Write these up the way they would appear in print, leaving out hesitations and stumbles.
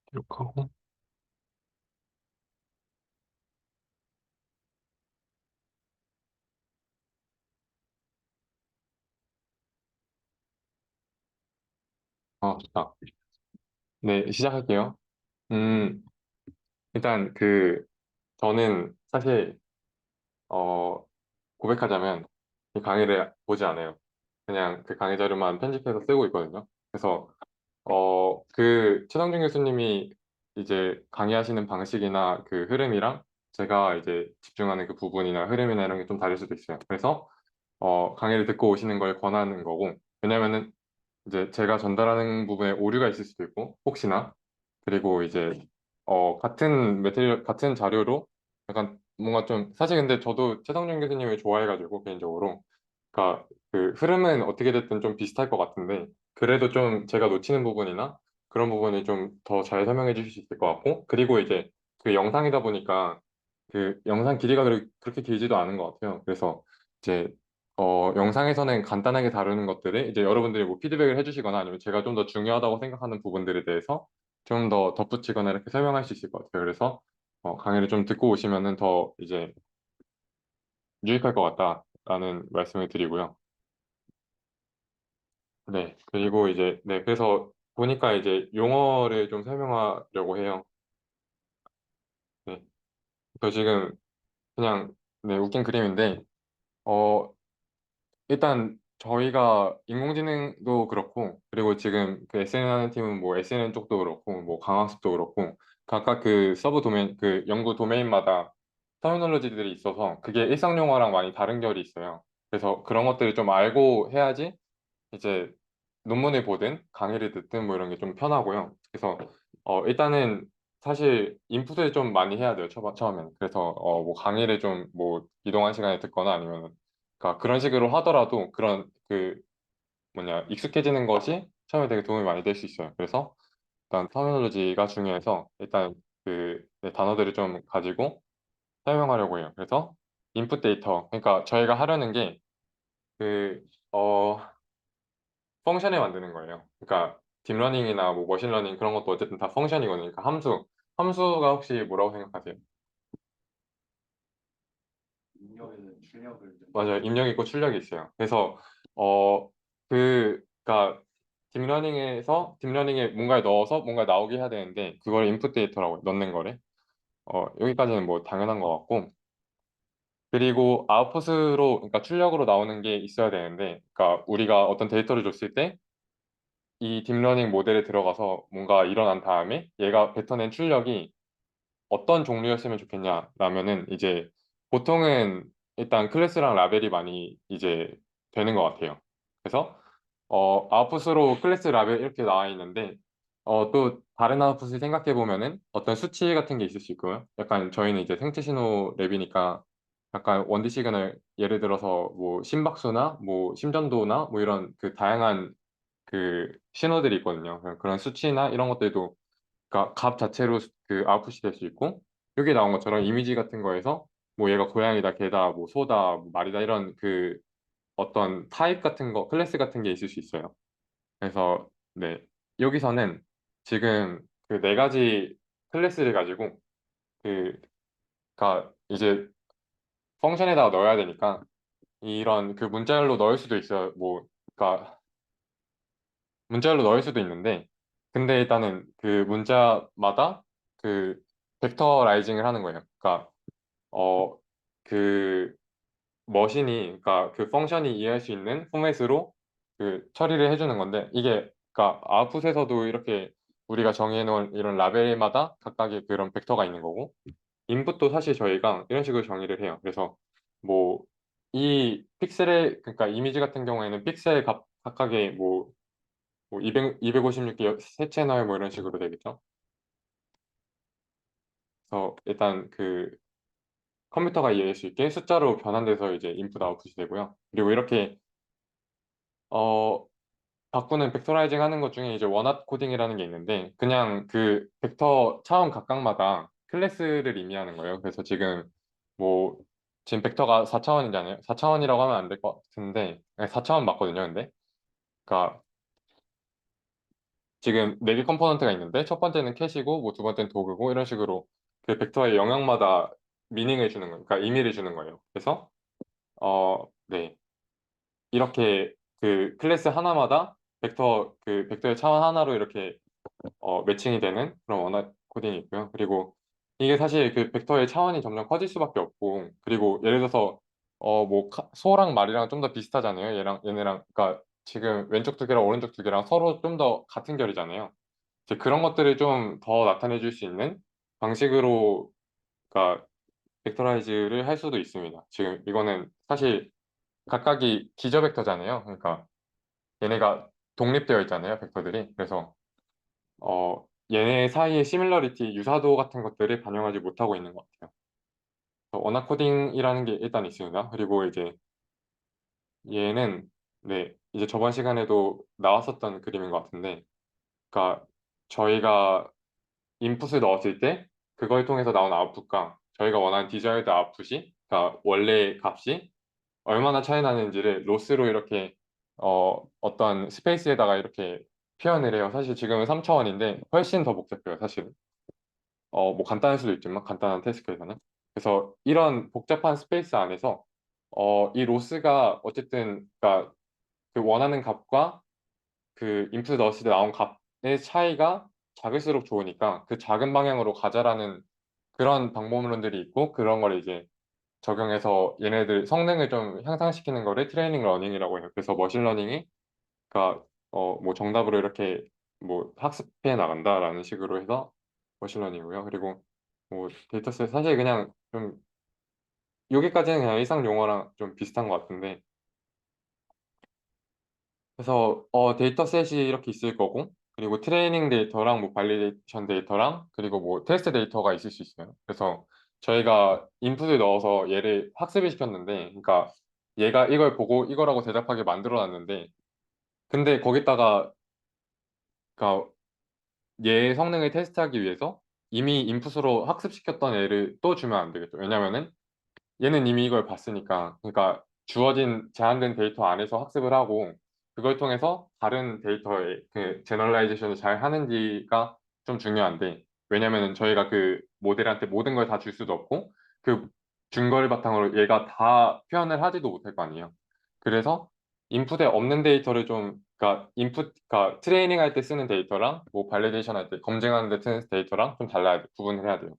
기록하고. 좋다. 네, 시작할게요. 음, 일단 저는 사실, 어, 고백하자면 이 강의를 보지 않아요. 그냥 그 강의 자료만 편집해서 쓰고 있거든요. 그래서, 최성준 교수님이 이제 강의하시는 방식이나 그 흐름이랑 제가 이제 집중하는 그 부분이나 흐름이나 이런 게 좀 다를 수도 있어요. 그래서, 강의를 듣고 오시는 걸 권하는 거고, 왜냐면은 이제 제가 전달하는 부분에 오류가 있을 수도 있고, 혹시나, 그리고 이제, 같은 매테리얼, 같은 자료로 약간 뭔가 좀, 사실 근데 저도 최성준 교수님을 좋아해가지고, 개인적으로. 그러니까 그 흐름은 어떻게 됐든 좀 비슷할 것 같은데, 그래도 좀 제가 놓치는 부분이나 그런 부분이 좀 더 잘 설명해 주실 수 있을 것 같고, 그리고 이제 그 영상이다 보니까 그 영상 길이가 그렇게 길지도 않은 것 같아요. 그래서 이제 영상에서는 간단하게 다루는 것들을 이제 여러분들이 뭐 피드백을 해주시거나 아니면 제가 좀 더 중요하다고 생각하는 부분들에 대해서 좀 더 덧붙이거나 이렇게 설명할 수 있을 것 같아요. 그래서 강의를 좀 듣고 오시면은 더 이제 유익할 것 같다라는 말씀을 드리고요. 네. 그리고 이제, 네. 그래서 보니까 이제 용어를 좀 설명하려고 해요. 네. 저 지금 그냥, 네, 웃긴 그림인데, 어, 일단 저희가 인공지능도 그렇고 그리고 지금 그 SNN 하는 팀은 뭐 SNN 쪽도 그렇고 뭐 강학습도 그렇고 각각 그 서브 도메인 그 연구 도메인마다 터미놀로지들이 있어서 그게 일상 용어랑 많이 다른 결이 있어요. 그래서 그런 것들을 좀 알고 해야지 이제 논문을 보든 강의를 듣든 뭐 이런 게 좀 편하고요. 그래서 일단은 사실 인풋을 좀 많이 해야 돼요. 처음에는. 그래서 뭐 강의를 좀 뭐 이동한 시간에 듣거나 아니면 그러니까 그런 식으로 하더라도 그런 익숙해지는 것이 처음에 되게 도움이 많이 될 수 있어요. 그래서 일단 터미놀로지가 중요해서 일단 네, 단어들을 좀 가지고 설명하려고 해요. 그래서 인풋 데이터 그러니까 저희가 하려는 게 그, 어, 펑션을 만드는 거예요. 그러니까 딥러닝이나 뭐 머신러닝 그런 것도 어쨌든 다 펑션이거든요. 그러니까 함수가 혹시 뭐라고 생각하세요? 맞아요. 입력이 있고 출력이 있어요. 그래서 어 그러니까 딥러닝에 뭔가를 넣어서 뭔가 나오게 해야 되는데 그걸 인풋 데이터라고 넣는 거래. 여기까지는 뭐 당연한 것 같고 그리고 아웃풋으로 그러니까 출력으로 나오는 게 있어야 되는데 그러니까 우리가 어떤 데이터를 줬을 때 이 딥러닝 모델에 들어가서 뭔가 일어난 다음에 얘가 뱉어낸 출력이 어떤 종류였으면 좋겠냐라면은 이제 보통은 일단 클래스랑 라벨이 많이 이제 되는 것 같아요. 그래서 아웃풋으로 클래스 라벨 이렇게 나와 있는데 또 다른 아웃풋을 생각해 보면은 어떤 수치 같은 게 있을 수 있고요. 약간 저희는 이제 생체 신호 랩이니까 약간 원디 시그널 예를 들어서 뭐 심박수나 뭐 심전도나 뭐 이런 그 다양한 그 신호들이 있거든요. 그런 수치나 이런 것들도 그러니까 값 자체로 그 아웃풋이 될 수 있고 여기 나온 것처럼 이미지 같은 거에서 뭐 얘가 고양이다, 개다, 뭐 소다, 뭐 말이다 이런 그 어떤 타입 같은 거, 클래스 같은 게 있을 수 있어요. 그래서 네 여기서는 지금 그 네 가지 클래스를 가지고 그 그러니까 이제 펑션에다가 넣어야 되니까 이런 그 문자열로 넣을 수도 있어요. 뭐 그러니까 문자열로 넣을 수도 있는데, 근데 일단은 그 문자마다 그 벡터라이징을 하는 거예요. 그러니까, 어, 그 머신이, 그러니까 그 펑션이 이해할 수 있는 포맷으로 그 처리를 해주는 건데, 이게, 그러니까 아웃풋에서도 이렇게 우리가 정해놓은 이런 라벨마다 각각의 그런 벡터가 있는 거고, 인풋도 사실 저희가 이런 식으로 정의를 해요. 그래서 뭐, 이 픽셀의, 그러니까 이미지 같은 경우에는 픽셀 각각의 뭐 256개 세 채널 뭐 이런 식으로 되겠죠. 그래서 일단 그 컴퓨터가 이해할 수 있게 숫자로 변환돼서 이제 인풋 아웃풋이 되고요. 그리고 이렇게 어 바꾸는 벡터라이징 하는 것 중에 이제 원핫 코딩이라는 게 있는데 그냥 그 벡터 차원 각각마다 클래스를 의미하는 거예요. 그래서 뭐 지금 벡터가 4차원이잖아요. 4차원이라고 하면 안 될 것 같은데 4차원 맞거든요. 근데 그러니까 지금 네 개 컴포넌트가 있는데 첫 번째는 캐시고 뭐 두 번째는 도구고 이런 식으로 그 벡터의 영역마다 미닝을 주는 거예요. 그러니까 의미를 주는 거예요. 그래서 네. 이렇게 그 클래스 하나마다 벡터의 차원 하나로 이렇게 매칭이 되는 그런 원화 코딩이 있고요. 그리고 이게 사실 그 벡터의 차원이 점점 커질 수밖에 없고, 그리고 예를 들어서 뭐 소랑 말이랑 좀 더 비슷하잖아요. 얘네랑 그러니까 지금 왼쪽 두 개랑 오른쪽 두 개랑 서로 좀 더 같은 결이잖아요. 이제 그런 것들을 좀 더 나타내 줄 수 있는 방식으로 그러니까 벡터라이즈를 할 수도 있습니다. 지금 이거는 사실 각각이 기저 벡터잖아요. 그러니까 얘네가 독립되어 있잖아요, 벡터들이. 그래서 얘네 사이의 시밀러리티, 유사도 같은 것들을 반영하지 못하고 있는 것 같아요. 그래서 언어 코딩이라는 게 일단 있습니다. 그리고 이제 얘는 네, 이제 저번 시간에도 나왔었던 그림인 것 같은데, 그러니까 저희가 인풋을 넣었을 때 그걸 통해서 나온 아웃풋과 저희가 원하는 디자이어드 아웃풋이, 그러니까 원래 값이 얼마나 차이 나는지를 로스로 이렇게 어떤 스페이스에다가 이렇게 표현을 해요. 사실 지금은 3차원인데 훨씬 더 복잡해요, 사실은. 뭐 간단할 수도 있지만 간단한 태스크에서는. 그래서 이런 복잡한 스페이스 안에서 이 로스가 어쨌든 그러니까 그 원하는 값과 그 인풋 넣었을 때 나온 값의 차이가 작을수록 좋으니까 그 작은 방향으로 가자라는 그런 방법론들이 있고, 그런 걸 이제 적용해서 얘네들 성능을 좀 향상시키는 거를 트레이닝 러닝이라고 해요. 그래서 머신러닝이 그러니까 뭐 정답으로 이렇게 뭐 학습해 나간다라는 식으로 해서 머신러닝이고요. 그리고 뭐 데이터셋 사실 그냥 좀 여기까지는 그냥 일상 용어랑 좀 비슷한 것 같은데, 그래서 데이터셋이 이렇게 있을 거고, 그리고 트레이닝 데이터랑 뭐 발리데이션 데이터랑 그리고 뭐 테스트 데이터가 있을 수 있어요. 그래서 저희가 인풋을 넣어서 얘를 학습을 시켰는데, 그러니까 얘가 이걸 보고 이거라고 대답하게 만들어 놨는데, 근데 거기다가 그러니까 얘 성능을 테스트하기 위해서 이미 인풋으로 학습시켰던 애를 또 주면 안 되겠죠. 왜냐면은 얘는 이미 이걸 봤으니까. 그러니까 주어진 제한된 데이터 안에서 학습을 하고 그걸 통해서 다른 데이터의 그 제너럴라이제이션을 잘 하는지가 좀 중요한데, 왜냐면은 저희가 그 모델한테 모든 걸 다 줄 수도 없고 그 준 걸 바탕으로 얘가 다 표현을 하지도 못할 거 아니에요. 그래서 인풋에 없는 데이터를 좀 그러니까 그러니까 트레이닝 할 때 쓰는 데이터랑 뭐 발리데이션 할 때 검증하는 데 쓰는 데이터랑 좀 달라야 돼. 구분을 해야 돼요.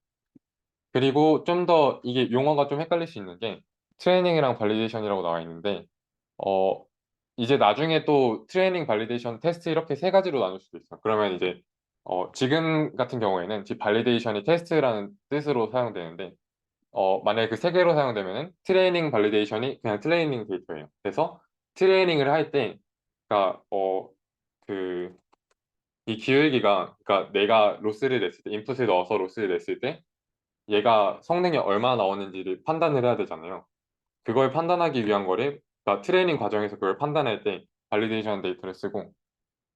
그리고 좀 더 이게 용어가 좀 헷갈릴 수 있는 게 트레이닝이랑 발리데이션이라고 나와 있는데, 어 이제 나중에 또 트레이닝, 발리데이션, 테스트 이렇게 세 가지로 나눌 수도 있어. 그러면 이제 지금 같은 경우에는 발리데이션이 테스트라는 뜻으로 사용되는데, 만약에 그 세 개로 사용되면은 트레이닝, 발리데이션이 그냥 트레이닝 데이터예요. 그래서 트레이닝을 할 때, 그러니까 그 이 기울기가, 그러니까 내가 로스를 냈을 때 인풋을 넣어서 로스를 냈을 때 얘가 성능이 얼마나 나오는지를 판단을 해야 되잖아요. 그걸 판단하기 위한 거를, 그러니까 트레이닝 과정에서 그걸 판단할 때 발리데이션 데이터를 쓰고,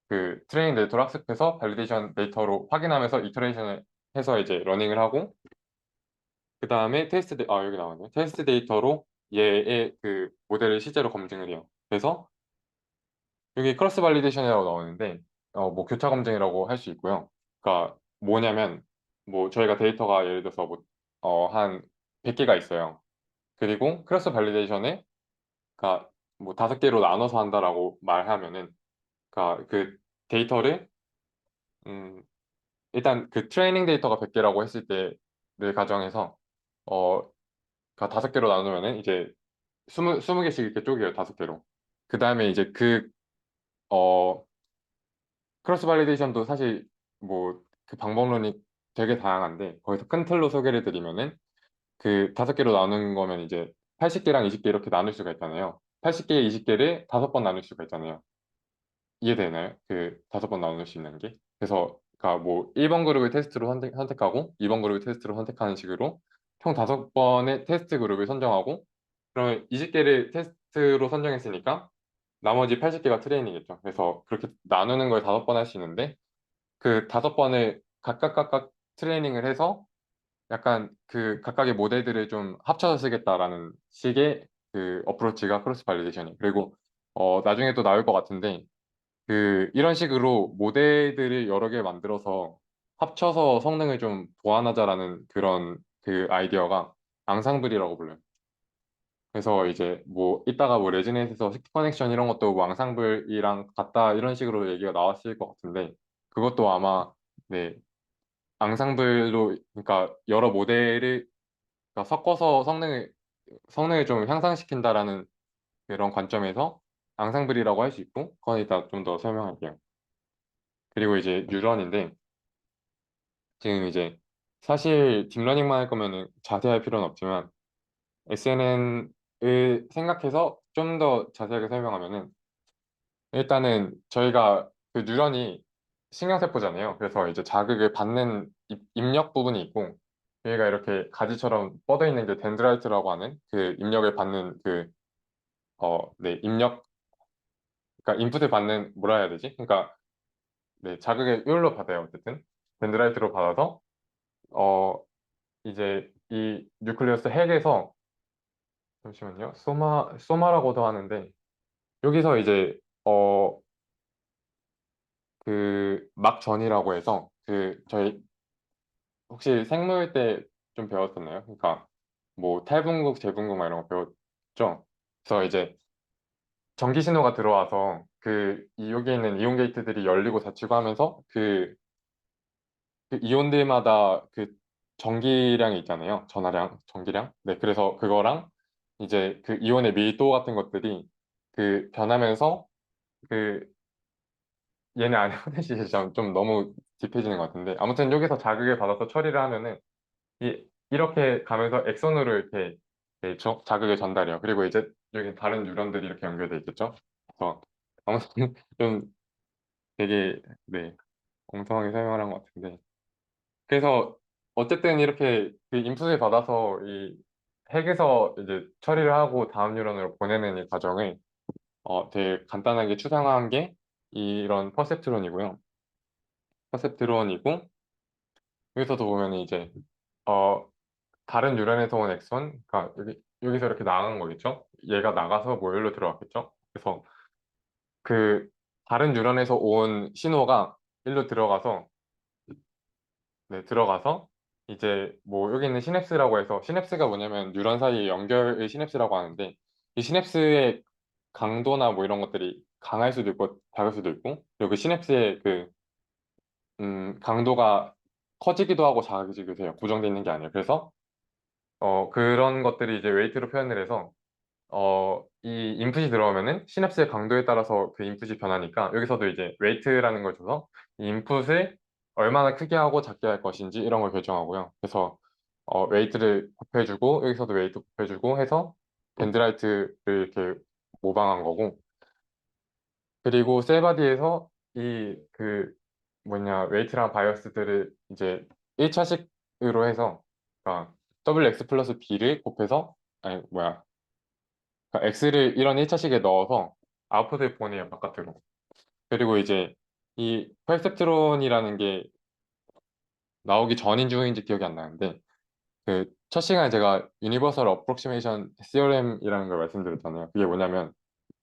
그 트레이닝 데이터를 학습해서 발리데이션 데이터로 확인하면서 이터레이션을 해서 이제 러닝을 하고, 그 다음에 여기 나왔네요. 테스트 데이터로 얘의 그 모델을 실제로 검증을 해요. 그래서 여기 크로스 발리데이션이라고 나오는데 뭐 교차 검증이라고 할 수 있고요. 그러니까 뭐냐면 뭐 저희가 데이터가 예를 들어서 뭐 한 100개가 있어요. 그리고 크로스 발리데이션에 그러니까 뭐 5개로 나눠서 한다라고 말하면은, 그러니까 그 데이터를 음 일단 그 트레이닝 데이터가 100개라고 했을 때를 가정해서 그러니까 5개로 나누면은 이제 20개씩 이렇게 쪼개요. 5개로. 그 다음에 이제 어 크로스 발리데이션도 사실 뭐 그 방법론이 되게 다양한데, 거기서 큰 틀로 소개를 드리면은 그 5개로 나눈 거면 이제 80개랑 20개 이렇게 나눌 수가 있잖아요. 80개, 20개를 5번 나눌 수가 있잖아요. 이해되나요? 그 5번 나눌 수 있는 게. 그래서 그러니까 뭐 1번 그룹을 테스트로 선택하고 2번 그룹을 테스트로 선택하는 식으로 총 5번의 테스트 그룹을 선정하고, 그러면 20개를 테스트로 선정했으니까 나머지 80개가 트레이닝이겠죠. 그래서 그렇게 나누는 걸 5번 할 수 있는데, 그 5번을 각각 트레이닝을 해서 약간 그 각각의 모델들을 좀 합쳐서 쓰겠다라는 식의 그 어프로치가 크로스 발리데이션이에요. 그리고 나중에 또 나올 것 같은데 이런 식으로 모델들을 여러 개 만들어서 합쳐서 성능을 좀 보완하자라는 그런 아이디어가 앙상블이라고 불려요. 그래서 이제 뭐 이따가 뭐 레지넷에서 시티 커넥션 이런 것도 뭐 앙상블이랑 같다 이런 식으로 얘기가 나왔을 것 같은데 그것도 아마 네 앙상블로 그러니까 여러 모델을 그러니까 섞어서 성능을 좀 향상시킨다라는 그런 관점에서 앙상블이라고 할 수 있고 그건 이따 좀 더 설명할게요. 그리고 이제 뉴런인데 지금 이제 사실 딥러닝만 할 거면은 자세할 필요는 없지만 SNN을 생각해서 좀 더 자세하게 설명하면은 일단은 저희가 그 뉴런이 신경세포잖아요. 그래서 이제 자극을 받는 입력 부분이 있고 여기가 이렇게 가지처럼 뻗어 있는 게 덴드라이트라고 하는 그 입력을 받는 네, 그러니까 인풋을 받는 뭐라 해야 되지? 그러니까 네, 자극을 이걸로 받아요. 어쨌든 덴드라이트로 받아서 어 이제 이 뉴클리어스 핵에서 잠시만요. 소마라고도 하는데 여기서 이제 막전이라고 해서 저희 혹시 생물 때 좀 배웠었나요? 그러니까 뭐 탈분국, 재분국 막 이런 거 배웠죠? 그래서 이제 전기 신호가 들어와서 여기 있는 이온 게이트들이 열리고 닫히고 하면서 그 이온들마다 전기량이 있잖아요. 전하량, 전기량. 네, 그래서 그거랑 이제 그 이온의 밀도 같은 것들이 변하면서 그 얘네 안에 호대시이 좀 너무 딥해지는 것 같은데 아무튼 여기서 자극을 받아서 처리를 하면은 이렇게 가면서 엑선으로 이렇게 네, 자극을 전달해요. 그리고 이제 여기 다른 뉴런들이 이렇게 연결돼 있겠죠. 그래서 아무튼 좀 되게 네 엉성하게 설명을 한 것 같은데 그래서 어쨌든 이렇게 인풋을 받아서 이 핵에서 이제 처리를 하고 다음 뉴런으로 보내는 이 과정을 되게 간단하게 추상화한 게 이런 퍼셉트론이고요. 퍼셉트론이고 여기서도 보면 이제 어, 다른 뉴런에서 온 엑선, 그러니까 여기서 이렇게 나간 거겠죠? 얘가 나가서 모율로 들어갔겠죠? 그래서 그 다른 뉴런에서 온 신호가 일로 들어가서 네, 들어가서 이제 뭐 여기 있는 시냅스라고 해서 시냅스가 뭐냐면 뉴런 사이의 연결의 시냅스라고 하는데 이 시냅스의 강도나 뭐 이런 것들이 강할 수도 있고 작을 수도 있고 그리고 그 시냅스의 강도가 커지기도 하고 작아지기도 해요. 고정되어 있는 게 아니에요. 그래서 그런 것들이 이제 웨이트로 표현을 해서 이 인풋이 들어오면은 시냅스의 강도에 따라서 그 인풋이 변하니까 여기서도 이제 웨이트라는 걸 줘서 이 인풋을 얼마나 크게 하고 작게 할 것인지 이런 걸 결정하고요. 그래서 웨이트를 곱해주고 여기서도 웨이트 곱해주고 해서 덴드라이트를 이렇게 모방한 거고 그리고 셀바디에서 웨이트랑 바이어스들을 이제 1차식으로 해서 그러니까 WX 플러스 B를 곱해서 아니 뭐야 그러니까 X를 이런 1차식에 넣어서 아웃풋을 보내요, 바깥으로. 그리고 이제 이 퍼셉트론이라는 게 나오기 전인 중인지 기억이 안 나는데, 첫 시간에 제가 유니버설 어프록시메이션 시어렘이라는 걸 말씀드렸잖아요. 그게 뭐냐면,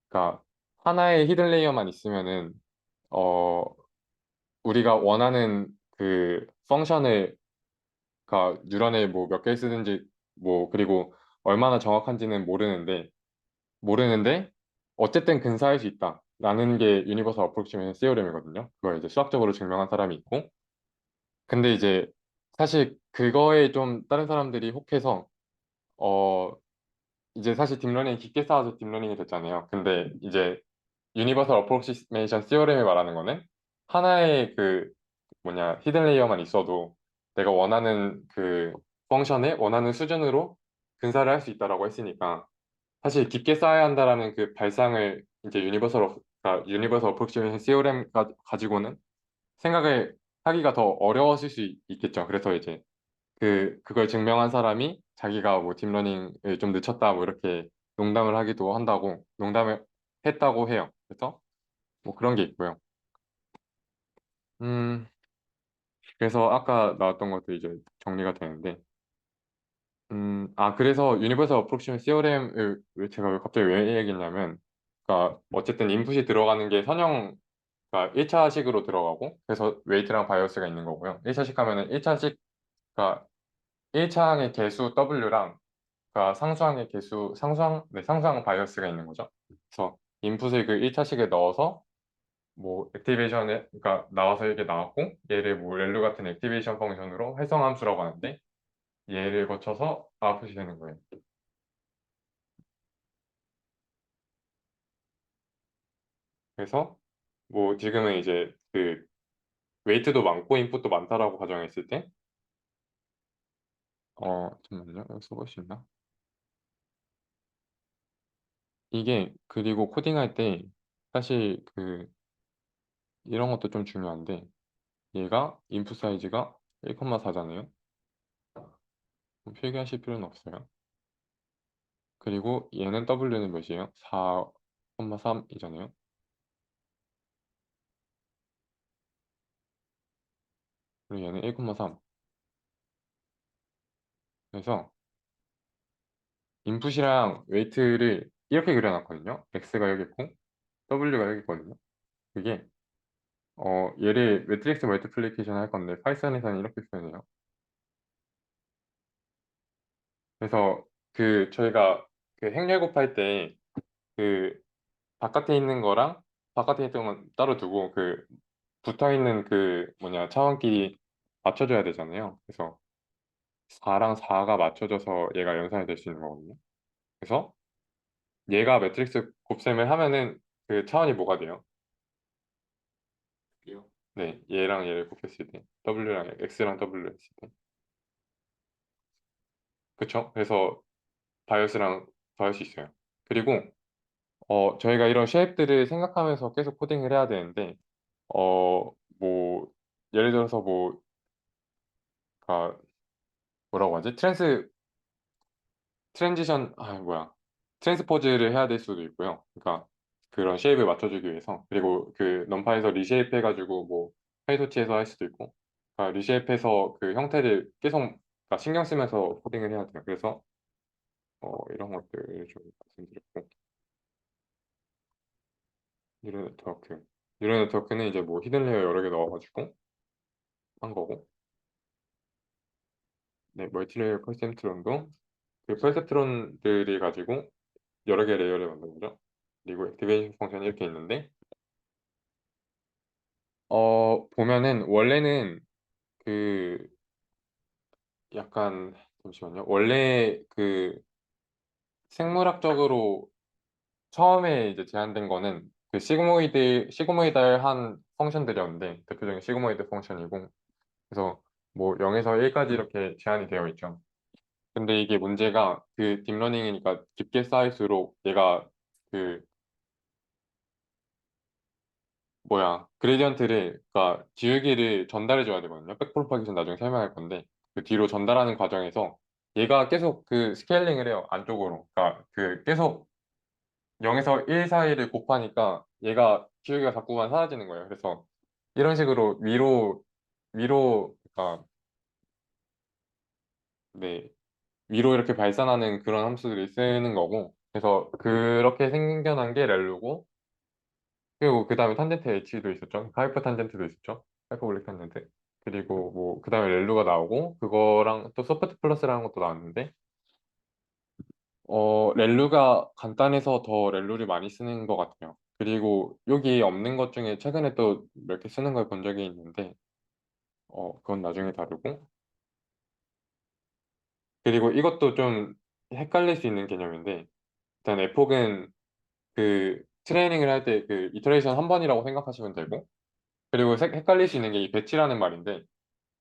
그러니까 하나의 히든 레이어만 있으면은, 어, 우리가 원하는 펑션을, 그러니까 뉴런에 뭐 몇 개 쓰든지, 뭐, 그리고 얼마나 정확한지는 모르는데 어쨌든 근사할 수 있다. 라는 게 유니버설 어프로크시메이션 시어렘이거든요. 그걸 이제 수학적으로 증명한 사람이 있고. 근데 이제 사실 그거에 좀 다른 사람들이 혹해서 어 이제 사실 딥러닝이 깊게 쌓아서 딥러닝이 됐잖아요. 근데 이제 유니버설 어프로크시메이션 시어렘이 말하는 거는 하나의 히든 레이어만 있어도 내가 원하는 펑션에 원하는 수준으로 근사를 할 수 있다라고 했으니까 사실 깊게 쌓아야 한다라는 그 발상을 이제 유니버설 어프로크시메이션 시오렘 가지고는 생각을 하기가 더 어려웠을 수 있겠죠. 그래서 이제 그걸 증명한 사람이 자기가 뭐 딥러닝을 좀 늦췄다 뭐 이렇게 농담을 하기도 한다고 농담을 했다고 해요. 그래서 뭐 그런 게 있고요. 음 그래서 아까 나왔던 것도 이제 정리가 되는데 그래서 유니버설 어프로크시메이션 시오렘을 제가 갑자기 왜 얘기했냐면, 그러니까 어쨌든 인풋이 들어가는 게 선형 그러니까 1차식으로 들어가고 그래서 웨이트랑 바이어스가 있는 거고요. 1차식 하면은 1차식 그러니까 1차항의 개수 W랑 그러니까 상수항의 개수 상수항 바이어스가 있는 거죠. 그래서 인풋을 그 1차식에 넣어서 뭐 액티베이션에 그러니까 나와서 이게 나왔고 얘를 뭐 렐루 같은 액티베이션 펑션으로 활성함수라고 하는데 얘를 거쳐서 아웃풋이 되는 거예요. 그래서 뭐 지금은 이제 그 웨이트도 많고 인풋도 많다라고 가정했을 때 잠깐만요. 여기 써볼 수 있나? 이게 그리고 코딩할 때 사실 그 이런 것도 좀 중요한데 얘가 인풋 사이즈가 1,4잖아요. 필기하실 필요는 없어요. 그리고 얘는 W는 몇이에요? 4,3이잖아요. 그리고 얘는 1,3. 그래서 인풋이랑 웨이트를 이렇게 그려놨거든요. X가 여기 있고 W가 여기 있거든요. 그게 얘를 매트릭스 멀티플리케이션 할 건데 파이썬에서는 이렇게 표현해요. 그래서 그 저희가 그 행렬 곱할 때 그 바깥에 있는 거랑 바깥에 있던 건 따로 두고 그 붙어 있는 그 뭐냐 차원끼리 맞춰줘야 되잖아요. 그래서 4랑 4가 맞춰져서 얘가 연산이 될 수 있는 거거든요. 그래서 얘가 매트릭스 곱셈을 하면은 그 차원이 뭐가 돼요? 네, 얘랑 얘를 곱했을 때 W랑 X랑 W 했을 때 그쵸? 그래서 바이오스랑 더할 수 있어요. 그리고 저희가 이런 쉐입들을 생각하면서 계속 코딩을 해야 되는데 뭐 예를 들어서 뭐 아, 뭐라고 하지? 트랜지션 뭐야? 트랜스포즈를 해야 될 수도 있고요. 그러니까 그런 쉐입을 맞춰주기 위해서 그리고 그 넘파에서 리쉐입 해가지고 뭐 파이토치에서 할 수도 있고 그러니까 리쉐입해서 그 형태를 계속 그러니까 신경 쓰면서 코딩을 해야 돼요. 그래서 이런 것들을 좀 말씀드렸고 뉴럴 네트워크 뉴럴 네트워크는 이제 뭐 히든 레이어 여러 개 넣어가지고 한 거고 네 멀티레이어 퍼셉트론도 그 퍼셉트론들이 가지고 여러 개 레이어를 만든 거죠. 그리고 액티베이션 펑션이 이렇게 있는데 보면은 원래는 그 약간 잠시만요. 원래 그 생물학적으로 처음에 이제 제안된 거는 그 시그모이드한 펑션들이었는데 대표적인 시그모이드 펑션이고 그래서 뭐 0에서 1까지 이렇게 제한이 되어 있죠. 근데 이게 문제가 그 딥러닝이니까 깊게 쌓일수록 얘가 그 뭐야 그레디언트를 그러니까 기울기를 전달해 줘야 되거든요. 백프로파게이션 나중에 설명할 건데 그 뒤로 전달하는 과정에서 얘가 계속 그 스케일링을 해요. 안쪽으로. 그러니까 그 계속 0에서 1 사이를 곱하니까 얘가 기울기가 자꾸만 사라지는 거예요. 그래서 이런 식으로 위로 그러니까 네 위로 이렇게 발산하는 그런 함수들이 쓰는 거고 그래서 그렇게 생겨난 게 렐루고 그리고 그 다음에 탄젠트 H도 있었죠. 하이퍼 탄젠트도 있었죠. 하이퍼볼릭 탄젠트. 그리고 뭐 그 다음에 렐루가 나오고 그거랑 또 소프트 플러스라는 것도 나왔는데 렐루가 간단해서 더 렐루를 많이 쓰는 것 같아요. 그리고 여기 없는 것 중에 최근에 또 몇 개 쓰는 걸 본 적이 있는데 그건 나중에 다루고 그리고 이것도 좀 헷갈릴 수 있는 개념인데 일단 에폭은 그 트레이닝을 할 때 그 이터레이션 한 번이라고 생각하시면 되고 그리고 헷갈릴 수 있는 게 이 배치라는 말인데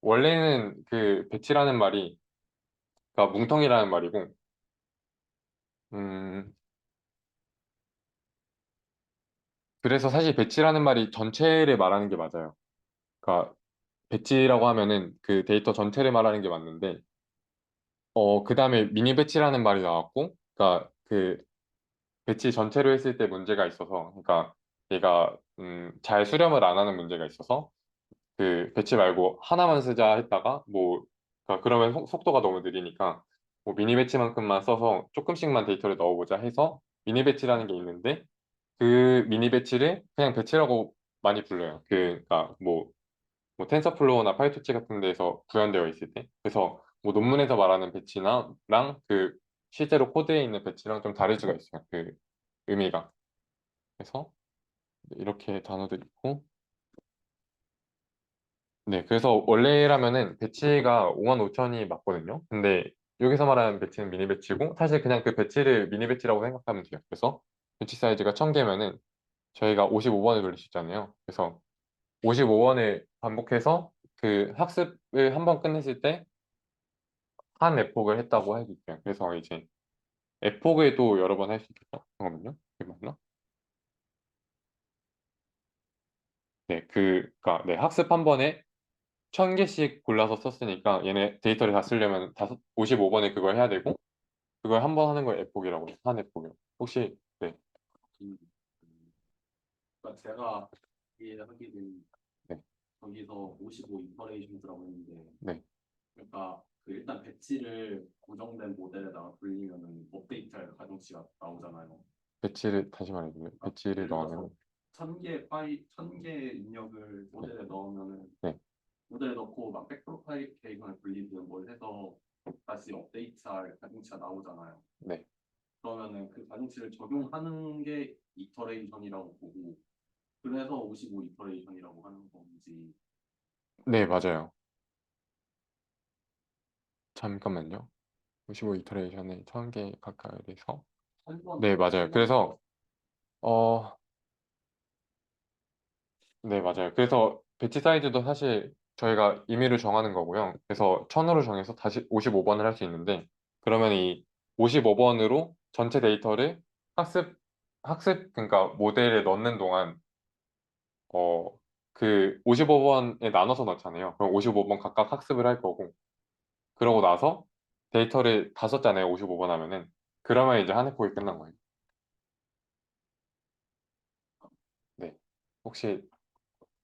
원래는 그 배치라는 말이 그러니까 뭉텅이라는 말이고 음 그래서 사실 배치라는 말이 전체를 말하는 게 맞아요. 그러니까 배치라고 하면은 그 데이터 전체를 말하는 게 맞는데 그 다음에 미니 배치라는 말이 나왔고 그러니까 그 배치 전체로 했을 때 문제가 있어서 그러니까 얘가 잘 수렴을 안 하는 문제가 있어서 그 배치 말고 하나만 쓰자 했다가 뭐 그러니까 그러면 속도가 너무 느리니까 뭐 미니 배치만큼만 써서 조금씩만 데이터를 넣어보자 해서 미니 배치라는 게 있는데 그 미니 배치를 그냥 배치라고 많이 불러요. 그러니까 뭐 텐서플로우나 파이토치 같은 데서 구현되어 있을 때. 그래서 뭐 논문에서 말하는 배치나랑 그 실제로 코드에 있는 배치랑 좀 다를 수가 있어요. 그 의미가. 그래서 이렇게 단어도 있고. 네, 그래서 원래라면은 배치가 5만 5천이 맞거든요. 근데 여기서 말하는 배치는 미니 배치고 사실 그냥 그 배치를 미니 배치라고 생각하면 돼요. 그래서 배치 사이즈가 1000개면은 저희가 55번을 돌릴 수 있잖아요. 그래서 55번을 반복해서 그 학습을 한 번 끝냈을 때 한 에폭을 했다고 해줄게요. 그래서 이제 에폭을 또 여러 번 할 수 있겠죠? 잠깐만요. 그게 맞나? 네, 그니까 네, 학습 한 번에 1000개씩 골라서 썼으니까 얘네 데이터를 다 쓰려면 55번에 그걸 해야 되고 그걸 한 번 하는 걸 에폭이라고 해요. 한 에폭이요. 혹시 네, 음, 그러니까 제가 이해하기는 네, 거기서 55 이터레이션스라고 했는데, 네. 그러니까 그 일단 배치를 고정된 모델에다가 돌리면은 업데이트할 가중치가 나오잖아요. 배치를 다시 말해주세요. 그러니까 배치를 예를 들어서 넣으면 1000개 입력을 네, 모델에 넣으면은 네, 모델에 넣고 막 백프로파일케이션을 돌리든 뭘 해서 다시 업데이트할 가중치가 나오잖아요. 네, 그러면은 그 가중치를 적용하는 게 이터레이션이라고 보고, 그래서 55 이터레이션이라고 하는 건지. 네, 맞아요. 잠깐만요. 55 이터레이션에 1000개 가까이 돼서 네, 맞아요. 한 번, 그래서 어, 네, 맞아요. 그래서 배치 사이즈도 사실 저희가 임의로 정하는 거고요. 그래서 1000으로 정해서 다시 55번을 할 수 있는데, 그러면 이 55번으로 전체 데이터를 학습, 그러니까 모델에 넣는 동안, 그 55번에 나눠서 넣잖아요. 그럼 55번 각각 학습을 할 거고, 그러고 나서 데이터를 다 썼잖아요. 55번 하면은. 그러면 이제 한 회폭이 끝난 거예요. 네. 혹시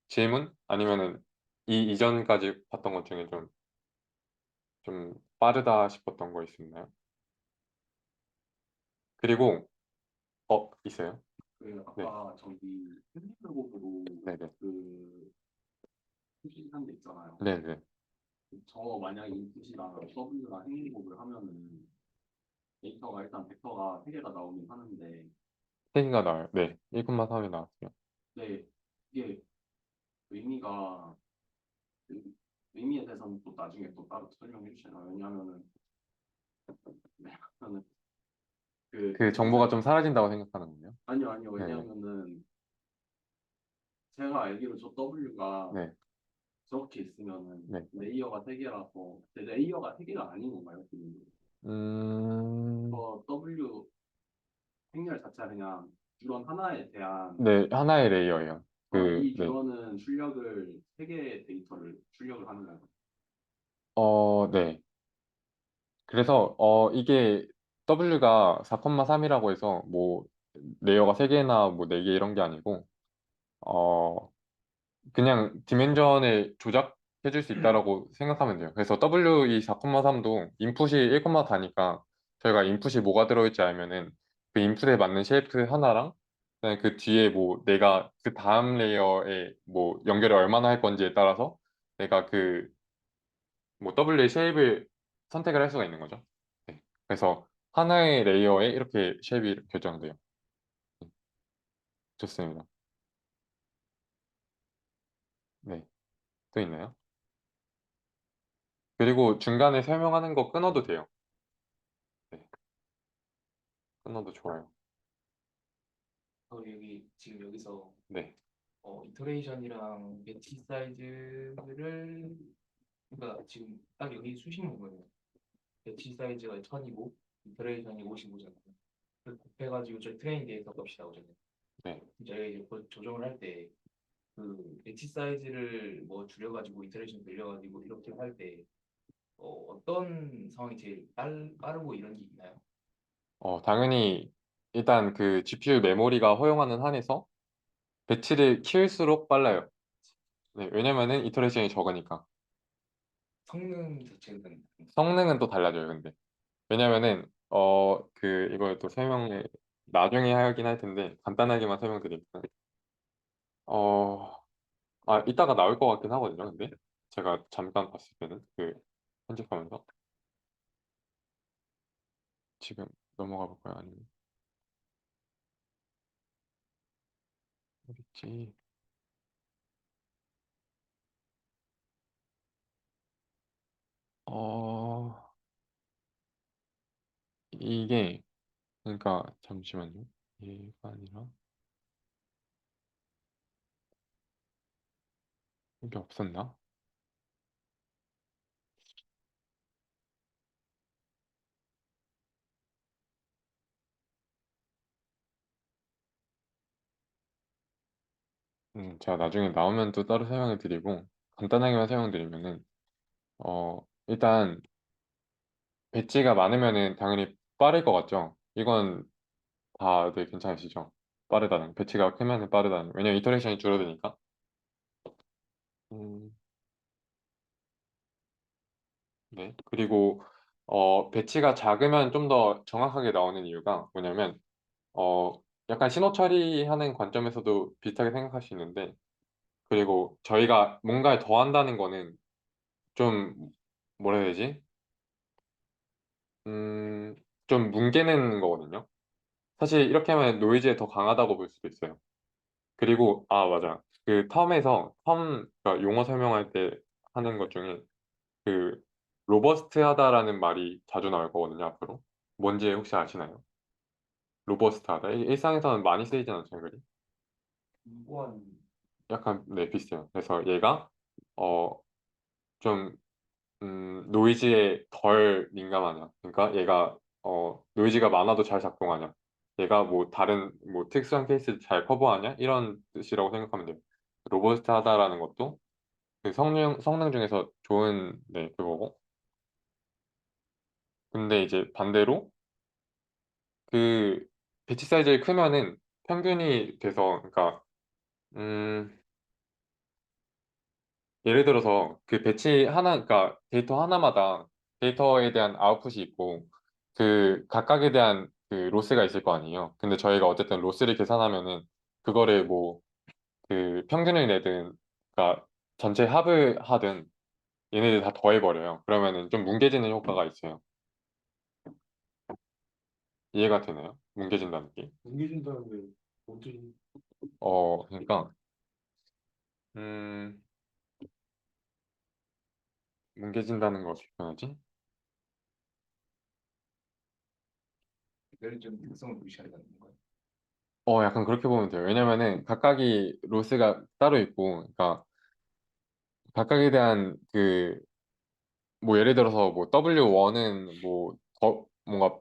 질문? 아니면은 이 이전까지 봤던 것 중에 좀 빠르다 싶었던 거 있었나요? 그리고 있어요? 그 네, 아까 저기 핸드백업으로 네네, 그 표시한 데 있잖아요. 네네. 저 만약에 인풋이랑 W랑 행복을 하면은 데이터가 일단 벡터가 3개가 나오긴 하는데, 가 나와요. 네, 1,3이 나왔어요. 근데 이게 의미가, 의- 의미에 대해서는 또 나중에 또 따로 설명해 주시나요? 왜냐하면은 저는 그 그 배치 정보가 사이 좀 사라진다고 생각하는 거예요? 아니요, 아니요. 네네, 왜냐하면은 제가 알기로 저 W가 네, 저렇게 있으면은 네. 레이어가 3개라서, 레이어가 3개가 아닌 건가요? 지금 음, 저 W 행렬 자체가 그냥 주런 하나에 대한, 네, 하나의 레이어예요. 이 네. 주런은 출력을 3개의 데이터를 출력을 하는 거예요. 네. 그래서 이게 W가 4,3이라고 해서 뭐 레이어가 3개나 뭐 4개 이런 게 아니고 어, 그냥 디멘전을 조작해 줄 수 있다라고 생각하면 돼요. 그래서 W 이 4,3도 인풋이 1,4니까 저희가 인풋이 뭐가 들어있지 알면은 그 인풋에 맞는 쉐이프 하나랑 그다음에 그 뒤에 뭐 내가 그 다음 레이어에 뭐 연결을 얼마나 할 건지에 따라서 내가 그 뭐 W의 쉐입을 선택을 할 수가 있는 거죠. 네. 그래서 하나의 레이어에 이렇게 쉐입이 결정돼요. 네. 좋습니다. 네. 또 있나요? 그리고 중간에 설명하는 거 끊어도 돼요. 네. 끊어도 좋아요. 여기 지금 여기서 네. 이터레이션이랑 매치 사이즈를, 그러니까 지금 딱 여기 수식인 거예요. 매치 사이즈가 1000이고 이터레이션이 55잖아요. 그 곱해가지고 저희 트레이닝 데이터 값이 나오잖아요. 네. 저희 이제 그걸 조정을 할 때 그 매치 사이즈를 뭐 줄여가지고 이터레이션 늘려가지고 이렇게 할 때 어떤 상황이 제일 빠르고 이런 게 있나요? 당연히 일단 그 GPU 메모리가 허용하는 한에서 배치를 키울수록 빨라요. 네, 왜냐면은 이터레이션이 적으니까. 성능 자체는 성능은 또 달라져요, 근데. 왜냐면은 이걸 또 설명을 나중에 하긴 할 텐데 간단하게만 설명드릴게요. 어, 이따가 나올 것 같긴 하거든요. 근데 제가 잠깐 봤을 때는 그 편집하면서 지금 넘어가 볼까요? 아니면 어딨지? 어, 이게 그러니까 잠시만요. 얘가 아니라 이게 없었나? 제가 나중에 나오면 또 따로 설명을 드리고 간단하게만 설명드리면은 일단 배지가 많으면은 당연히 빠를 것 같죠? 이건 다들 괜찮으시죠? 빠르다는 배치가 크면은 빠르다는 왜냐면 이터레이션이 줄어드니까. 음, 네. 그리고 배치가 작으면 좀 더 정확하게 나오는 이유가 뭐냐면 어 약간 신호 처리하는 관점에서도 비슷하게 생각할 수 있는데 그리고 저희가 뭔가를 더 한다는 거는 좀 뭐라 해야 되지? 음, 좀 뭉개는 거거든요. 사실 이렇게 하면 노이즈에 더 강하다고 볼 수도 있어요. 그리고 맞아. 그 텀에서 그러니까 용어 설명할 때 하는 것 중에 그 로버스트하다라는 말이 자주 나올 거거든요, 앞으로. 뭔지 혹시 아시나요? 로버스트하다. 일상에서는 많이 쓰이지 않죠, 글이? 무한 약간 네, 비슷해요. 그래서 얘가 어, 좀 노이즈에 덜 민감하냐. 그러니까 얘가 노이즈가 많아도 잘 작동하냐. 얘가 뭐 다른 뭐 특수한 케이스 잘 커버하냐? 이런 뜻이라고 생각하면 돼요. 로버스트하다라는 것도 그 성능 중에서 좋은 네, 그거고. 근데 이제 반대로 그 배치 사이즈를 크면은 평균이 돼서 그러니까 음 예를 들어서 그 배치 하나 그러니까 데이터 하나마다 데이터에 대한 아웃풋이 있고 그 각각에 대한 그 로스가 있을 거 아니에요. 근데 저희가 어쨌든 로스를 계산하면은 그거를 뭐 그 평균을 내든 그러니까 전체 합을 하든 얘네들 다 더해버려요. 그러면은 좀 뭉개지는 효과가 있어요. 이해가 되나요? 뭉개진다는 게. 뭉개진다는데 어떤 그러니까 음 뭉개진다는 거 어떻게 표현하지? 특별히 좀 특성을 무시한다는 거예요. 약간 그렇게 보면 돼요. 왜냐면은 각각이 로스가 따로 있고, 그러니까 각각에 대한 그 뭐 예를 들어서 뭐 W1은 뭐 더 뭔가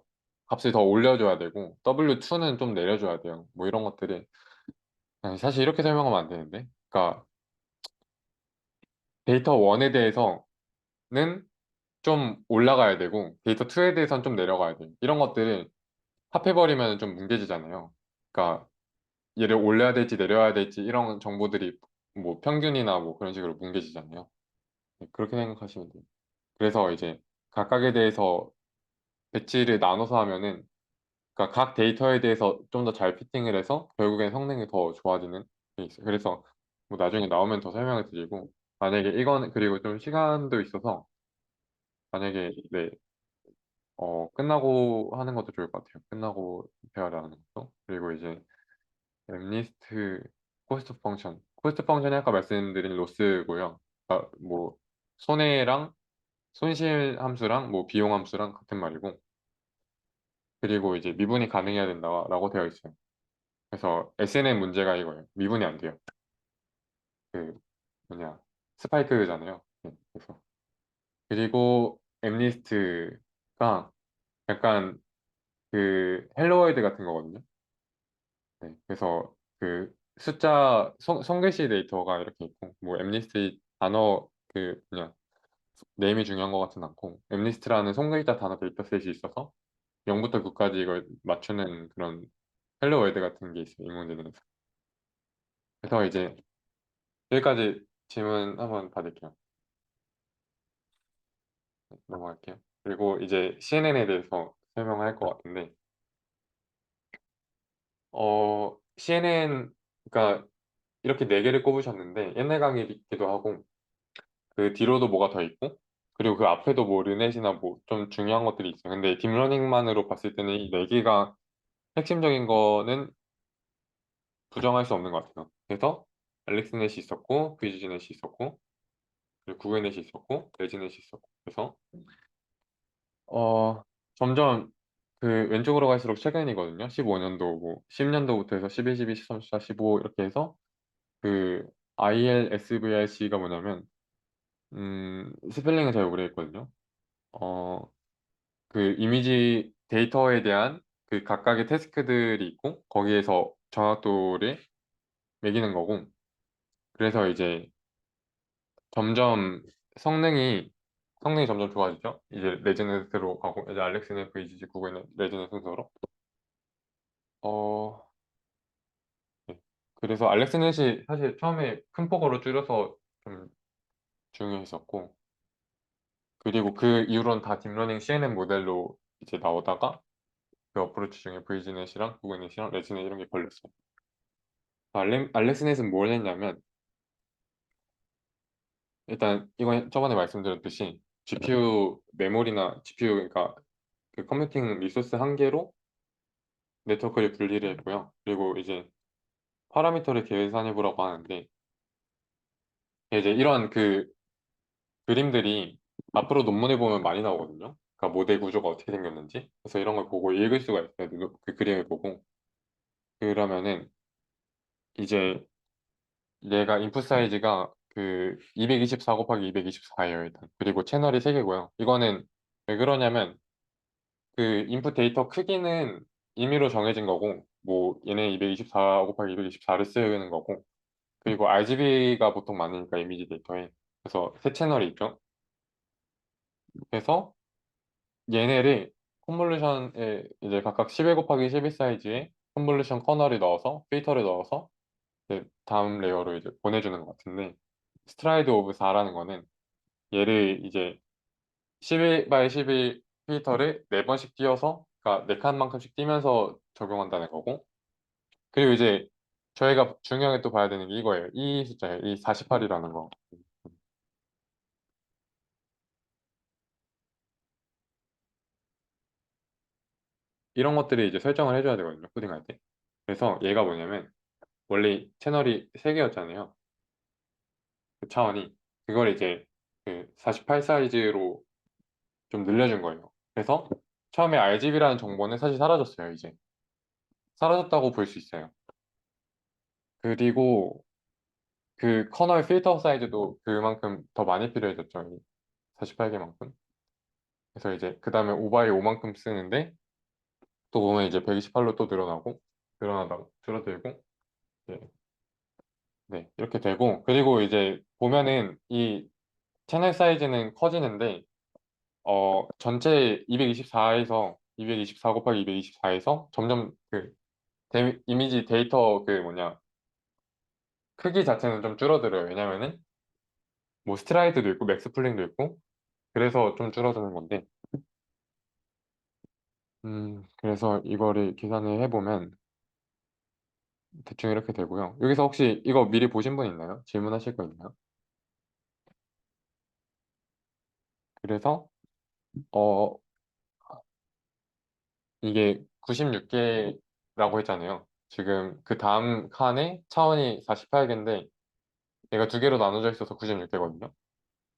값을 더 올려줘야 되고 W2는 좀 내려줘야 돼요. 뭐 이런 것들이 아니, 사실 이렇게 설명하면 안 되는데, 그러니까 데이터 1에 대해서는 좀 올라가야 되고 데이터 2에 대해서는 좀 내려가야 돼요. 이런 것들을 합해버리면 좀 뭉개지잖아요. 그러니까 얘를 올려야 될지 내려야 될지 이런 정보들이 뭐 평균이나 뭐 그런 식으로 뭉개지잖아요. 네, 그렇게 생각하시면 돼요. 그래서 이제 각각에 대해서 배치를 나눠서 하면은 그러니까 각 데이터에 대해서 좀 더 잘 피팅을 해서 결국엔 성능이 더 좋아지는 게 있어요. 그래서 뭐 나중에 나오면 더 설명을 드리고 만약에 이건 그리고 좀 시간도 있어서 만약에 네, 끝나고 하는 것도 좋을 것 같아요. 끝나고 대화를 하는 것도. 그리고 이제 엠리스트 코스트 펑션이 아까 말씀드린 로스고요. 뭐 손해랑 손실 함수랑 뭐 비용 함수랑 같은 말이고 그리고 이제 미분이 가능해야 된다라고 되어 있어요. 그래서 SNN 문제가 이거예요. 미분이 안 돼요. 그 뭐냐 스파이크잖아요. 네, 그래서 그리고 엠리스트가 약간 그 헬로 월드 같은 거거든요. 네, 그래서 그 숫자 손글씨 데이터가 이렇게 있고 뭐 엠리스트 단어 그 뭐냐 네임이 중요한 것 같진 않고 엠리스트라는 손글자 단어 데이터셋이 있어서 0부터 9까지 이걸 맞추는 그런 헬로 월드 같은 게 있어요. 인공지능에서. 그래서 이제 여기까지 질문 한번 받을게요. 넘어갈게요. 그리고 이제 CNN에 대해서 설명할 것 같은데 CNN 그러니까 이렇게 네 개를 꼽으셨는데 옛날 강의이기도 하고 그 뒤로도 뭐가 더 있고 그리고 그 앞에도 뭐 르넷이나 뭐 좀 중요한 것들이 있어요. 근데 딥러닝만으로 봤을 때는 이 네 개가 핵심적인 거는 부정할 수 없는 것 같아요. 그래서 알렉스넷이 있었고 VGNet이 있었고 그리고 구글넷이 있었고 레지넷이 있었고 그래서 어 점점 그 왼쪽으로 갈수록 최근이거든요. 15년도 뭐 10년도부터 해서 11, 12, 13, 14, 15 이렇게 해서 그 ILSVRC가 뭐냐면 스펠링은 잘 모르겠거든요. 어 그 이미지 데이터에 대한 그 각각의 태스크들이 있고 거기에서 정확도를 매기는 거고 그래서 이제 점점 성능이 성능이 점점 좋아지죠. 이제 레지넷으로 가고 이제 알렉스넷, VGG, 구글넷, 레지넷 순서로. 어, 네. 그래서 알렉스넷이 사실 처음에 큰 폭으로 줄여서 좀 중요했었고 그리고 그 이후로는 다 딥러닝 CNN 모델로 이제 나오다가 그 어프로치 중에 VG넷이랑 구글넷이랑 레지넷 이런 게 걸렸어요. 알렉스넷은 뭘 했냐면 일단 이건 저번에 말씀드렸듯이 GPU 메모리나 GPU 그러니까 그 컴퓨팅 리소스 한계로 네트워크를 분리를 했고요. 그리고 이제 파라미터를 계산해 보라고 하는데 이제 이런 그 그림들이 앞으로 논문에 보면 많이 나오거든요. 그러니까 모델 구조가 어떻게 생겼는지. 그래서 이런 걸 보고 읽을 수가 있어요. 그 그림을 보고. 그러면은 이제 얘가 인풋 사이즈가 그 224 곱하기 224예요, 일단. 그리고 채널이 3개고요. 이거는 왜 그러냐면 그 인풋 데이터 크기는 임의로 정해진 거고 뭐 얘네 224 곱하기 224를 쓰는 거고 그리고 RGB가 보통 많으니까 이미지 데이터에 그래서 세 채널이 있죠. 그래서 얘네를 컨볼루션에 이제 각각 11 곱하기 12 사이즈의 컨볼루션 커널을 넣어서 필터를 넣어서 이제 다음 레이어로 이제 보내주는 것 같은데 스트라이드 오브 4라는 거는 얘를 이제 11 바이 11 필터를 4번씩 띄어서 그러니까 4칸만큼씩 띄면서 적용한다는 거고 그리고 이제 저희가 중요하게 또 봐야 되는 게 이거예요. 이 숫자예요. 이 48이라는 거. 이런 것들이 이제 설정을 해줘야 되거든요. 코딩할 때. 그래서 얘가 뭐냐면 원래 채널이 3개였잖아요. 그 차원이. 그걸 이제 그 48 사이즈로 좀 늘려준 거예요. 그래서 처음에 RGB라는 정보는 사실 사라졌어요. 이제. 사라졌다고 볼 수 있어요. 그리고 그 커널 필터 사이즈도 그만큼 더 많이 필요해졌죠. 48개만큼. 그래서 이제 그 다음에 5바이 5만큼 쓰는데 또 보면 이제 128로 또 늘어나고 늘어나다가 줄어들고 네, 네, 이렇게 되고 그리고 이제 보면은 이 채널 사이즈는 커지는데 전체 224에서 224 곱하기 224에서 점점 그 이미지 데이터 그 뭐냐 크기 자체는 좀 줄어들어요. 왜냐면은 뭐 스트라이드도 있고 맥스플링도 있고 그래서 좀 줄어드는 건데 그래서 이거를 계산을 해보면 대충 이렇게 되고요. 여기서 혹시 이거 미리 보신 분 있나요? 질문하실 거 있나요? 그래서 어 이게 96개라고 했잖아요. 지금 그 다음 칸에 차원이 48개인데 얘가 두 개로 나눠져 있어서 96개거든요.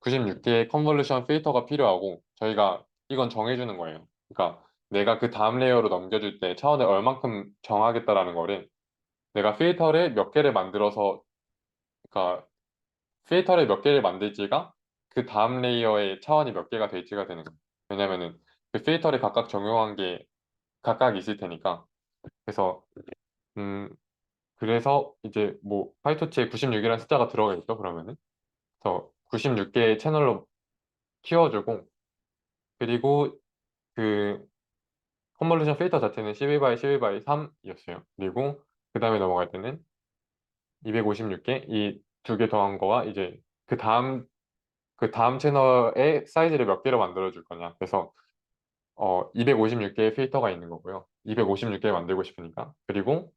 96개의 컨볼루션 필터가 필요하고 저희가 이건 정해주는 거예요. 그러니까 내가 그 다음 레이어로 넘겨줄 때 차원을 얼만큼 정하겠다라는 거를 내가 필터를 몇 개를 만들어서 그러니까 필터를 몇 개를 만들지가 그 다음 레이어의 차원이 몇 개가 될지가 되는 거예요. 왜냐면은 그 필터를 각각 적용한 게 각각 있을 테니까. 그래서 음 그래서 이제 뭐 파이토치에 96이라는 숫자가 들어가 있죠. 그러면은 그래서 96개의 채널로 키워주고 그리고 그 컨볼루션 필터 자체는 12 바이 12 바이 3이었어요. 그리고 그 다음에 넘어갈 때는 256개 이 두 개 더한 거와 이제 그 다음 채널의 사이즈를 몇 개로 만들어 줄 거냐. 그래서 256개의 필터가 있는 거고요. 256개 만들고 싶으니까. 그리고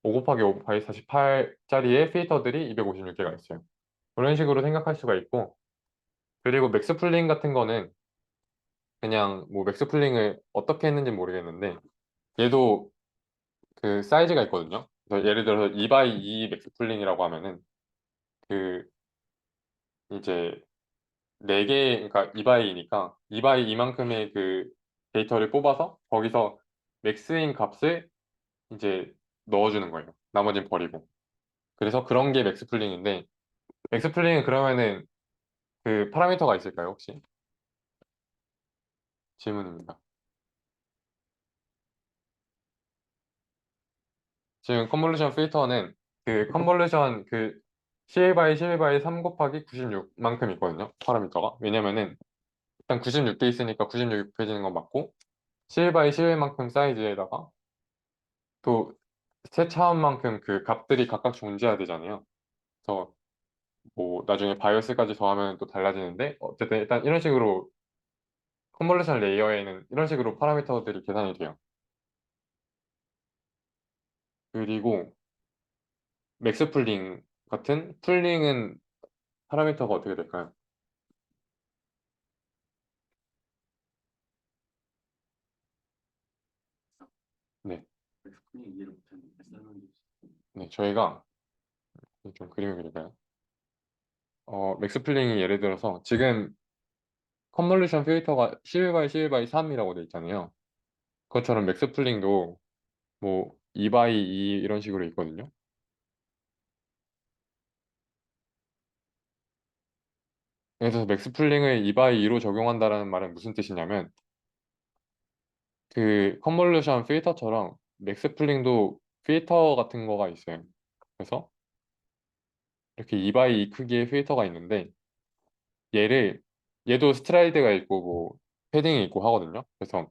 5 곱하기 5 곱하기 48짜리의 필터들이 256개가 있어요. 그런 식으로 생각할 수가 있고, 그리고 맥스 풀링 같은 거는 그냥 뭐 맥스 풀링을 어떻게 했는지 모르겠는데, 얘도 그 사이즈가 있거든요. 그래서 예를 들어서 2x2 맥스 풀링이라고 하면은 그 이제 4개, 그러니까 2x2니까 2x2만큼의 그 데이터를 뽑아서 거기서 맥스인 값을 이제 넣어주는 거예요. 나머지는 버리고. 그래서 그런 게 맥스 풀링인데, 맥스 풀링은 그러면은 그 파라미터가 있을까요, 혹시? 질문입니다. 지금 컨볼루션 필터는 그 컨볼루션 그 11 by 11 by 3 곱하기 96만큼 있거든요, 파라미터가. 왜냐면은 일단 96개 있으니까 96이 곱해지는 건 맞고, 11 by 11만큼 사이즈에다가 또 세차원만큼 그 값들이 각각 존재해야 되잖아요. 그래서 뭐 나중에 바이오스까지 더하면 또 달라지는데, 어쨌든 일단 이런 식으로 컨볼루션 레이어에는 이런 식으로 파라미터들이 계산이 돼요. 그리고 맥스 풀링 같은 풀링은 파라미터가 어떻게 될까요? 네, 엑스플레인 이해를 못했는데 설명해 주세요. 네, 저희가 좀 그림을 그릴까요? 맥스 풀링이 예를 들어서 지금 컨볼루션 필터가 11 by 11 by 3이라고 돼 있잖아요. 그것처럼 맥스 풀링도 뭐 2 by 2 이런 식으로 있거든요. 그래서 맥스 풀링을 2 by 2로 적용한다라는 말은 무슨 뜻이냐면, 그 컨볼루션 필터처럼 맥스 풀링도 필터 같은 거가 있어요. 그래서 이렇게 2 by 2 크기의 필터가 있는데, 얘를 얘도 스트라이드가 있고 뭐 패딩이 있고 하거든요. 그래서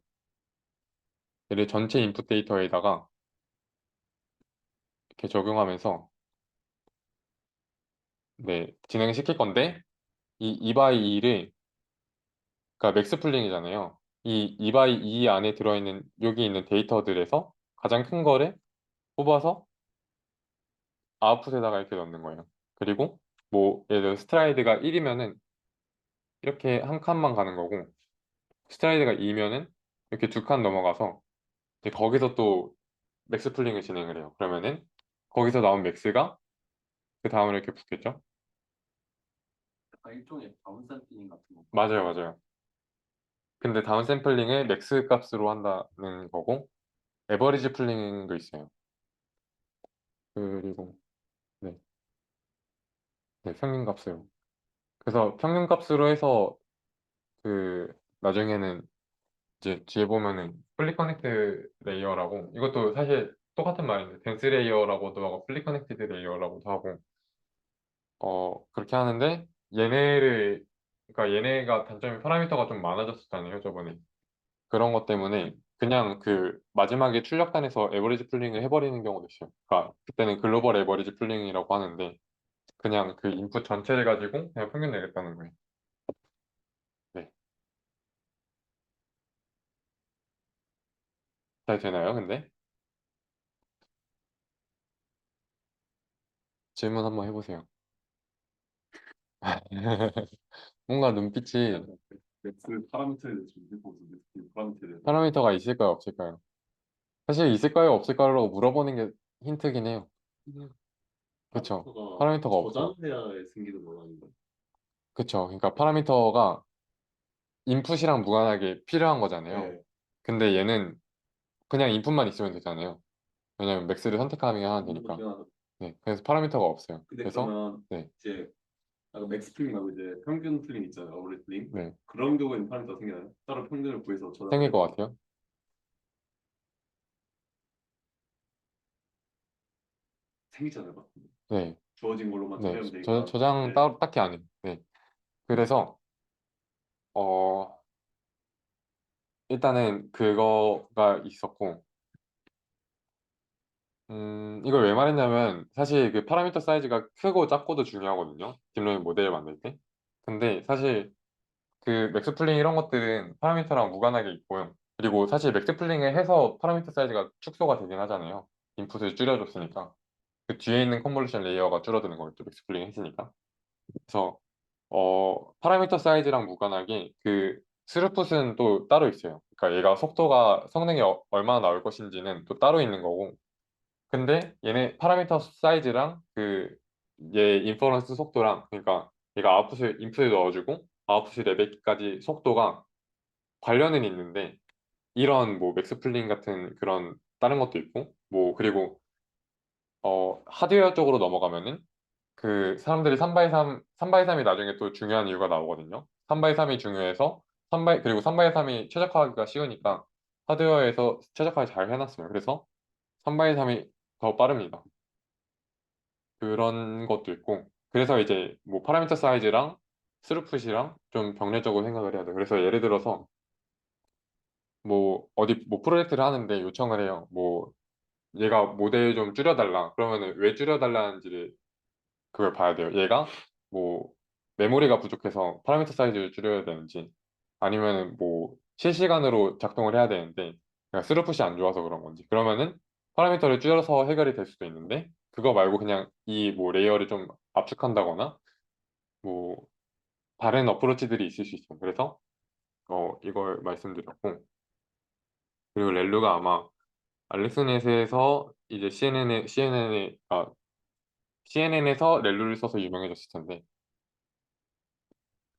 얘를 전체 인풋 데이터에다가 이렇게 적용하면서 네, 진행시킬 건데, 이 2 by 2를, 그러니까 맥스 풀링이잖아요. 이 2 by 2 안에 들어있는 여기 있는 데이터들에서 가장 큰 거를 뽑아서 아웃풋에다가 이렇게 넣는 거예요. 그리고 뭐 예를 들어 스트라이드가 1이면은 이렇게 한 칸만 가는 거고, 스트라이드가 2면은 이렇게 2칸 넘어가서 이제 거기서 또 맥스 풀링을 진행을 해요. 그러면은 거기서 나온 맥스가 그 다음으로 이렇게 붙겠죠? 약간 일종의 다운샘플링 같은 거. 맞아요, 맞아요. 근데 다운 샘플링을 맥스 값으로 한다는 거고, 에버리지 풀링도 있어요. 그리고 네, 네, 평균 값으로. 그래서 평균 값으로 해서 그 나중에는 이제 뒤에 보면은 풀리 커넥트 레이어라고, 이것도 사실 똑같은 말인데 덴스 레이어라고도 하고 풀리 커넥티드 레이어라고도 하고, 그렇게 하는데 얘네를, 그러니까 얘네가 단점이 파라미터가 좀 많아졌었잖아요, 저번에. 그런 것 때문에 그냥 그 마지막에 출력단에서 에버리지 풀링을 해버리는 경우도 있어요. 그러니까 그때는 글로벌 에버리지 풀링이라고 하는데, 그냥 그 인풋 전체를 가지고 그냥 평균 내겠다는 거예요. 네. 잘 되나요, 근데? 질문 한번 해보세요. 뭔가 눈빛이, 맥스 파라미터에 대해서 좀 해보고 맥스 파라미터에 대해서 파라미터가 있을까요, 없을까요? 사실 있을까요, 없을까요?라고 물어보는 게 힌트긴 해요. 그쵸? 파라미터가 없어. 저장해야 생기는 건 아닌가? 그쵸? 그러니까 파라미터가 인풋이랑 무관하게 필요한 거잖아요. 네. 근데 얘는 그냥 인풋만 있으면 되잖아요. 왜냐면 맥스를 선택하면 되니까. 그냥 네, 그래서 파라미터가 없어요. 근데 그래서 그러면 네, 이제 아까 맥스 풀링하고 이제 평균 풀링 있잖아요. 어브리 풀링. 네, 그런 경우에는 파라미터 생겨나요? 따로 평균을 구해서 생길 저장을 것 같아요. 생기잖아요. 네, 주어진 걸로만 네, 처리하면 되니까. 저장 네. 딱히 안 해요. 네, 그래서 어 일단은 그거가 있었고, 이걸 왜 말했냐면 사실 그 파라미터 사이즈가 크고 작고도 중요하거든요, 딥러닝 모델을 만들 때. 근데 사실 그 맥스 풀링 이런 것들은 파라미터랑 무관하게 있고요. 그리고 사실 맥스 풀링을 해서 파라미터 사이즈가 축소가 되긴 하잖아요. 인풋을 줄여줬으니까 그 뒤에 있는 컨볼루션 레이어가 줄어드는 거겠죠. 맥스플링 했으니까. 그래서 파라미터 사이즈랑 무관하게 그 스루풋은 또 따로 있어요. 그러니까 얘가 속도가 성능이 얼마나 나올 것인지는 또 따로 있는 거고. 근데 얘네 파라미터 사이즈랑 그 얘 인퍼런스 속도랑 그러니까 얘가 아웃풋을 인풋에 넣어주고 아웃풋이 레벨까지 속도가 관련은 있는데 이런 뭐 맥스플링 같은 그런 다른 것도 있고 뭐 그리고 하드웨어 쪽으로 넘어가면은 그 사람들이 3x3이 나중에 또 중요한 이유가 나오거든요. 3x3이 중요해서 그리고 3x3이 최적화하기가 쉬우니까 하드웨어에서 최적화 잘 해놨어요. 그래서 3x3이 더 빠릅니다. 그런 것도 있고 그래서 이제 뭐 파라미터 사이즈랑 스루풋이랑 좀 병렬적으로 생각을 해야 돼요. 그래서 예를 들어서 뭐 어디 뭐 프로젝트를 하는데 요청을 해요. 뭐 얘가 모델 좀 줄여달라. 그러면은 왜 줄여달라는지를 그걸 봐야 돼요. 얘가 뭐 메모리가 부족해서 파라미터 사이즈를 줄여야 되는지 아니면은 뭐 실시간으로 작동을 해야 되는데 그냥 스루풋이 안 좋아서 그런 건지 그러면은 파라미터를 줄여서 해결이 될 수도 있는데 그거 말고 그냥 이 뭐 레이어를 좀 압축한다거나 뭐 다른 어프로치들이 있을 수 있어요. 그래서 이걸 말씀드렸고 그리고 렐루가 아마 알렉스넷에서 이제 CNN에서 렐루를 써서 유명해졌을 텐데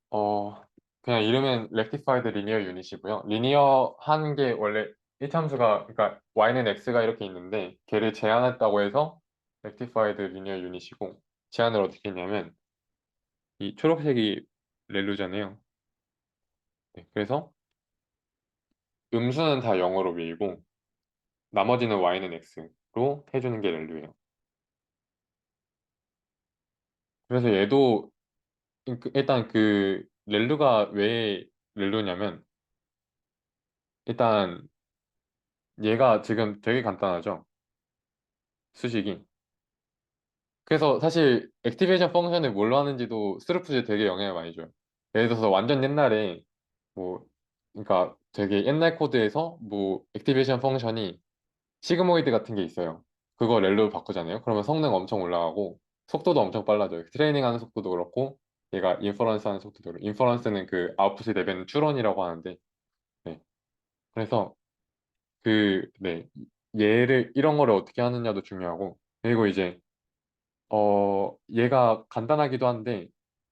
어, 그냥 이름은 Rectified Linear Unit이고요. 리니어한 게 원래 이참수가 그러니까 y는 x가 이렇게 있는데 걔를 제한했다고 해서 Rectified Linear Unit이고 제한을 어떻게 했냐면 이 초록색이 렐루잖아요. 네, 그래서 음수는 다 0으로 밀고 나머지는 y는 x로 해주는 게 렐루예요. 그래서 얘도 일단 그 렐루가 왜 렐루냐면 일단 얘가 지금 되게 간단하죠. 수식이. 그래서 사실 액티베이션 펑션을 뭘로 하는지도 스루풋이 되게 영향을 많이 줘요. 예를 들어서 완전 옛날에 뭐 그러니까 되게 옛날 코드에서 뭐 액티베이션 펑션이 시그모이드 같은 게 있어요. 그거 렐로로 바꾸잖아요. 그러면 성능 엄청 올라가고 속도도 엄청 빨라져요. 트레이닝 하는 속도도 그렇고 얘가 인퍼런스 하는 속도도 그렇고 인퍼런스는 그 아웃풋이 되는 추론이라고 하는데 네. 그래서 네. 얘를 이런 거를 어떻게 하느냐도 중요하고 그리고 이제 얘가 간단하기도 한데,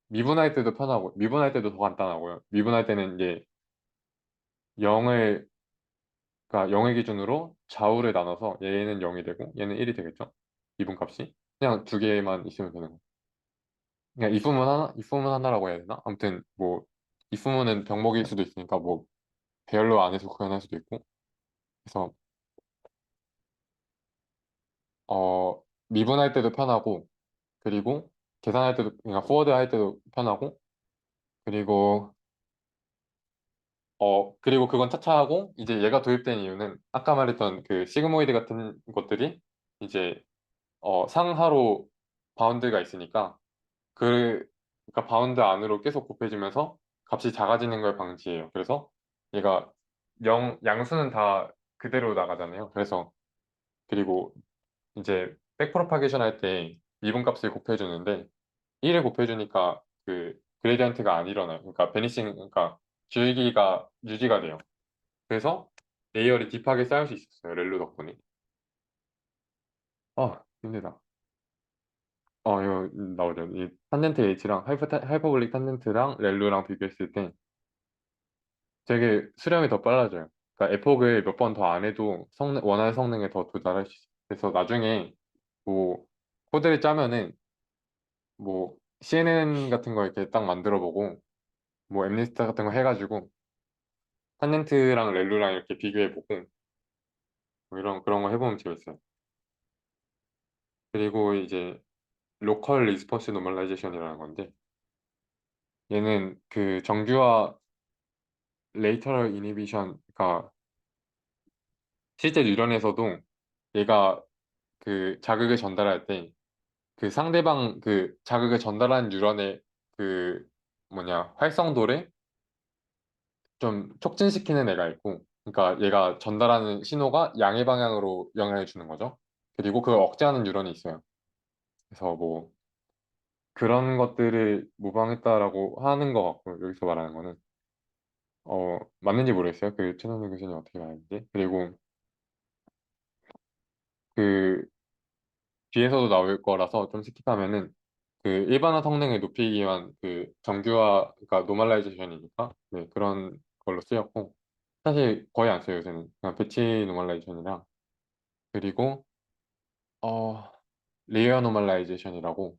미분할 때도 편하고, 미분할 때도 더 간단하고요. 미분할 때는 이제 0을, 그러니까 0의 기준으로 좌우를 나눠서 얘는 0이 되고, 얘는 1이 되겠죠? 미분값이. 그냥 두 개만 있으면 되는 거. 그냥 if문 하나라고 해야 되나? 아무튼, 뭐, if문은 병목일 수도 있으니까, 뭐, 배열로 안에서 구현할 수도 있고. 그래서, 미분할 때도 편하고, 그리고 계산할 때도, 그러니까 포워드 할 때도 편하고, 그리고 그리고 그건 차차하고, 이제 얘가 도입된 이유는, 아까 말했던 그 시그모이드 같은 것들이, 이제, 상하로 바운드가 있으니까, 그러니까 바운드 안으로 계속 곱해지면서 값이 작아지는 걸 방지해요. 그래서 얘가 양수는 다 그대로 나가잖아요. 그래서, 그리고 이제, 백프로파게이션 할 때 미분값을 곱해주는데, 1을 곱해주니까 그 그레디언트가 안 일어나요. 그러니까 그러니까 줄기가 유지가 돼요. 그래서 레이어를 딥하게 쌓을 수 있었어요. 렐로 덕분에. 힘들다. 이거 나오죠. 이 탄젠트 H랑 하이퍼볼릭 탄젠트랑 렐로랑 비교했을 때 되게 수렴이 더 빨라져요. 그러니까 에폭을 몇 번 더 안 해도 원하는 성능에 더 도달할 수 있어요. 그래서 나중에 뭐 코드를 짜면은 뭐 CNN 같은 거 이렇게 딱 만들어 보고 뭐 엠리스트 같은 거 해가지고 탄젠트랑 렐로랑 이렇게 비교해 보고 뭐 이런 그런 거 해보면 재밌어요. 그리고 이제 로컬 리스폰스 노멀라이제이션이라는 건데 얘는 그 정규화 레이터럴 이니비션 그러니까 실제 뉴런에서도 얘가 그 자극을 전달할 때 그 상대방 그 자극을 전달한 뉴런의 그 활성도를 좀 촉진시키는 애가 있고 그러니까 얘가 전달하는 신호가 양의 방향으로 영향을 주는 거죠. 그리고 그걸 억제하는 뉴런이 있어요. 그래서 뭐 그런 것들을 모방했다라고 하는 것 같고 여기서 말하는 거는 맞는지 모르겠어요. 그 최선생 교수님 어떻게 말하는지. 그리고 그 뒤에서도 나올 거라서 좀 스킵하면은 그 일반화 성능을 높이기 위한 그 정규화, 그러니까 노멀라이제이션이니까 네, 그런 걸로 쓰였고 사실 거의 안 써요 요새는. 그냥 배치 노멀라이제이션이랑 그리고 어 레이어 노멀라이제이션이라고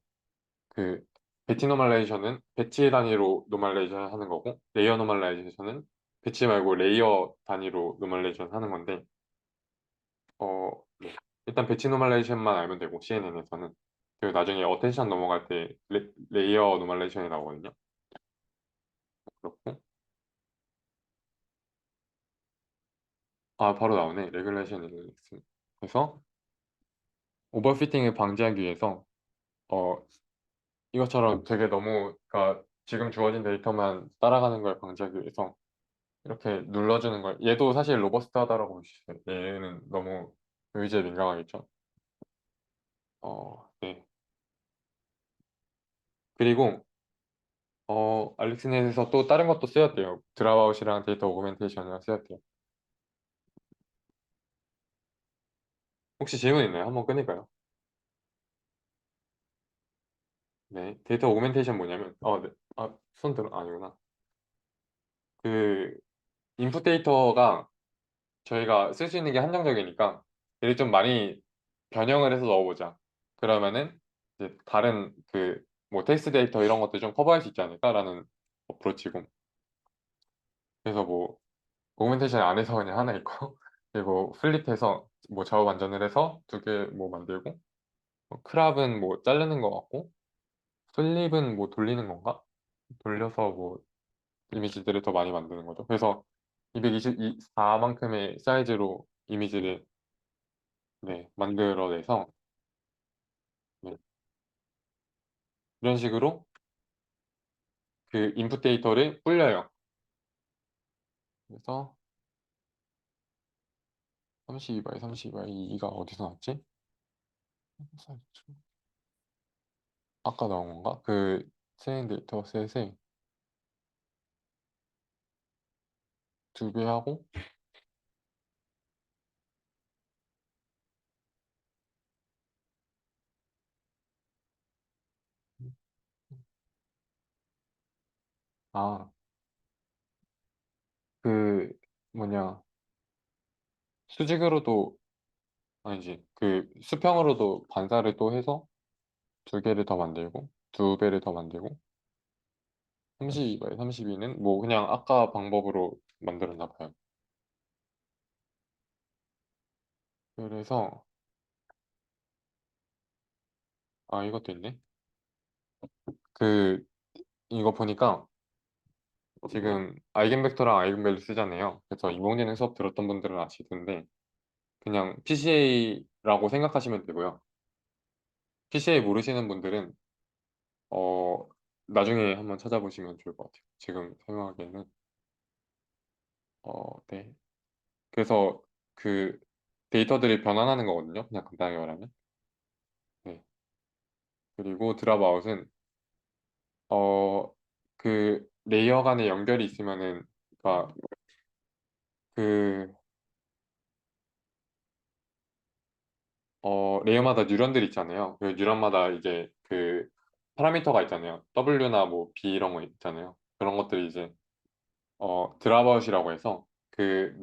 그 배치 노멀라이제이션은 배치 단위로 노멀라이제이션 하는 거고 레이어 노멀라이제이션은 배치 말고 레이어 단위로 노멀라이제이션 하는 건데 네. 일단 배치 노멀라이제이션만 알면 되고 CNN에서는 그리고 나중에 어텐션 넘어갈 때 레이어 노멀라이제이션이 나오거든요. 그렇고 바로 나오네. 레귤레이션 인덱스. 그래서 오버피팅을 방지하기 위해서 어 이것처럼 되게 너무 그러니까 지금 주어진 데이터만 따라가는 걸 방지하기 위해서 이렇게 눌러주는 걸 얘도 사실 로버스트하다라고 볼 수 있어요. 얘는 너무 의지에 민감하겠죠. 네. 그리고 알렉스넷에서 또 다른 것도 쓰였대요. 드랍아웃이랑 데이터 오그멘테이션이랑 쓰였대요. 혹시 질문 있나요? 한번 끊을까요? 네. 데이터 오그멘테이션 뭐냐면 네. 손 들어 아니구나. 그 인풋 데이터가 저희가 쓸 수 있는 게 한정적이니까 얘를 좀 많이 변형을 해서 넣어보자. 그러면은 이제 다른 그 뭐 텍스트 데이터 이런 것들 좀 커버할 수 있지 않을까라는 어프로치고 그래서 뭐 오그멘테이션 안에서 그냥 하나 있고 그리고 플립해서 뭐 좌우 반전을 해서 두 개 뭐 만들고 크랍은 뭐 자르는 것 같고 플립은 뭐 돌리는 건가? 돌려서 뭐 이미지들을 더 많이 만드는 거죠. 그래서 224만큼의 사이즈로 이미지를 네, 만들어내서 네, 이런 식으로 그 인풋 데이터를 불려요. 그래서 32 by 32 by 2가 어디서 나왔지? 아까 나온 건가? 그 트레인 데이터 셋에 두 배 하고 아, 그 뭐냐 수직으로도 아니지 그 수평으로도 반사를 또 해서 두 개를 더 만들고 두 배를 더 만들고 32 by 32는 뭐 그냥 아까 방법으로 만들었나 봐요. 그래서 이것도 있네. 그 이거 보니까 지금 아이겐벡터랑 아이겐밸류 쓰잖아요. 그래서 인공지능 수업 들었던 분들은 아실 텐데 그냥 PCA라고 생각하시면 되고요. PCA 모르시는 분들은 어 나중에 한번 찾아보시면 좋을 것 같아요. 지금 설명하기에는 네. 그래서 그 데이터들이 변환하는 거거든요. 그냥 간단하게 말하면. 네. 그리고 드랍아웃은 그 레이어 간에 연결이 있으면은 그러니까 그 레이어마다 뉴런들 있잖아요. 그 뉴런마다 이제 그 파라미터가 있잖아요. W나 뭐 B 이런 거 있잖아요. 그런 것들이 이제 드랍아웃이라고 해서 그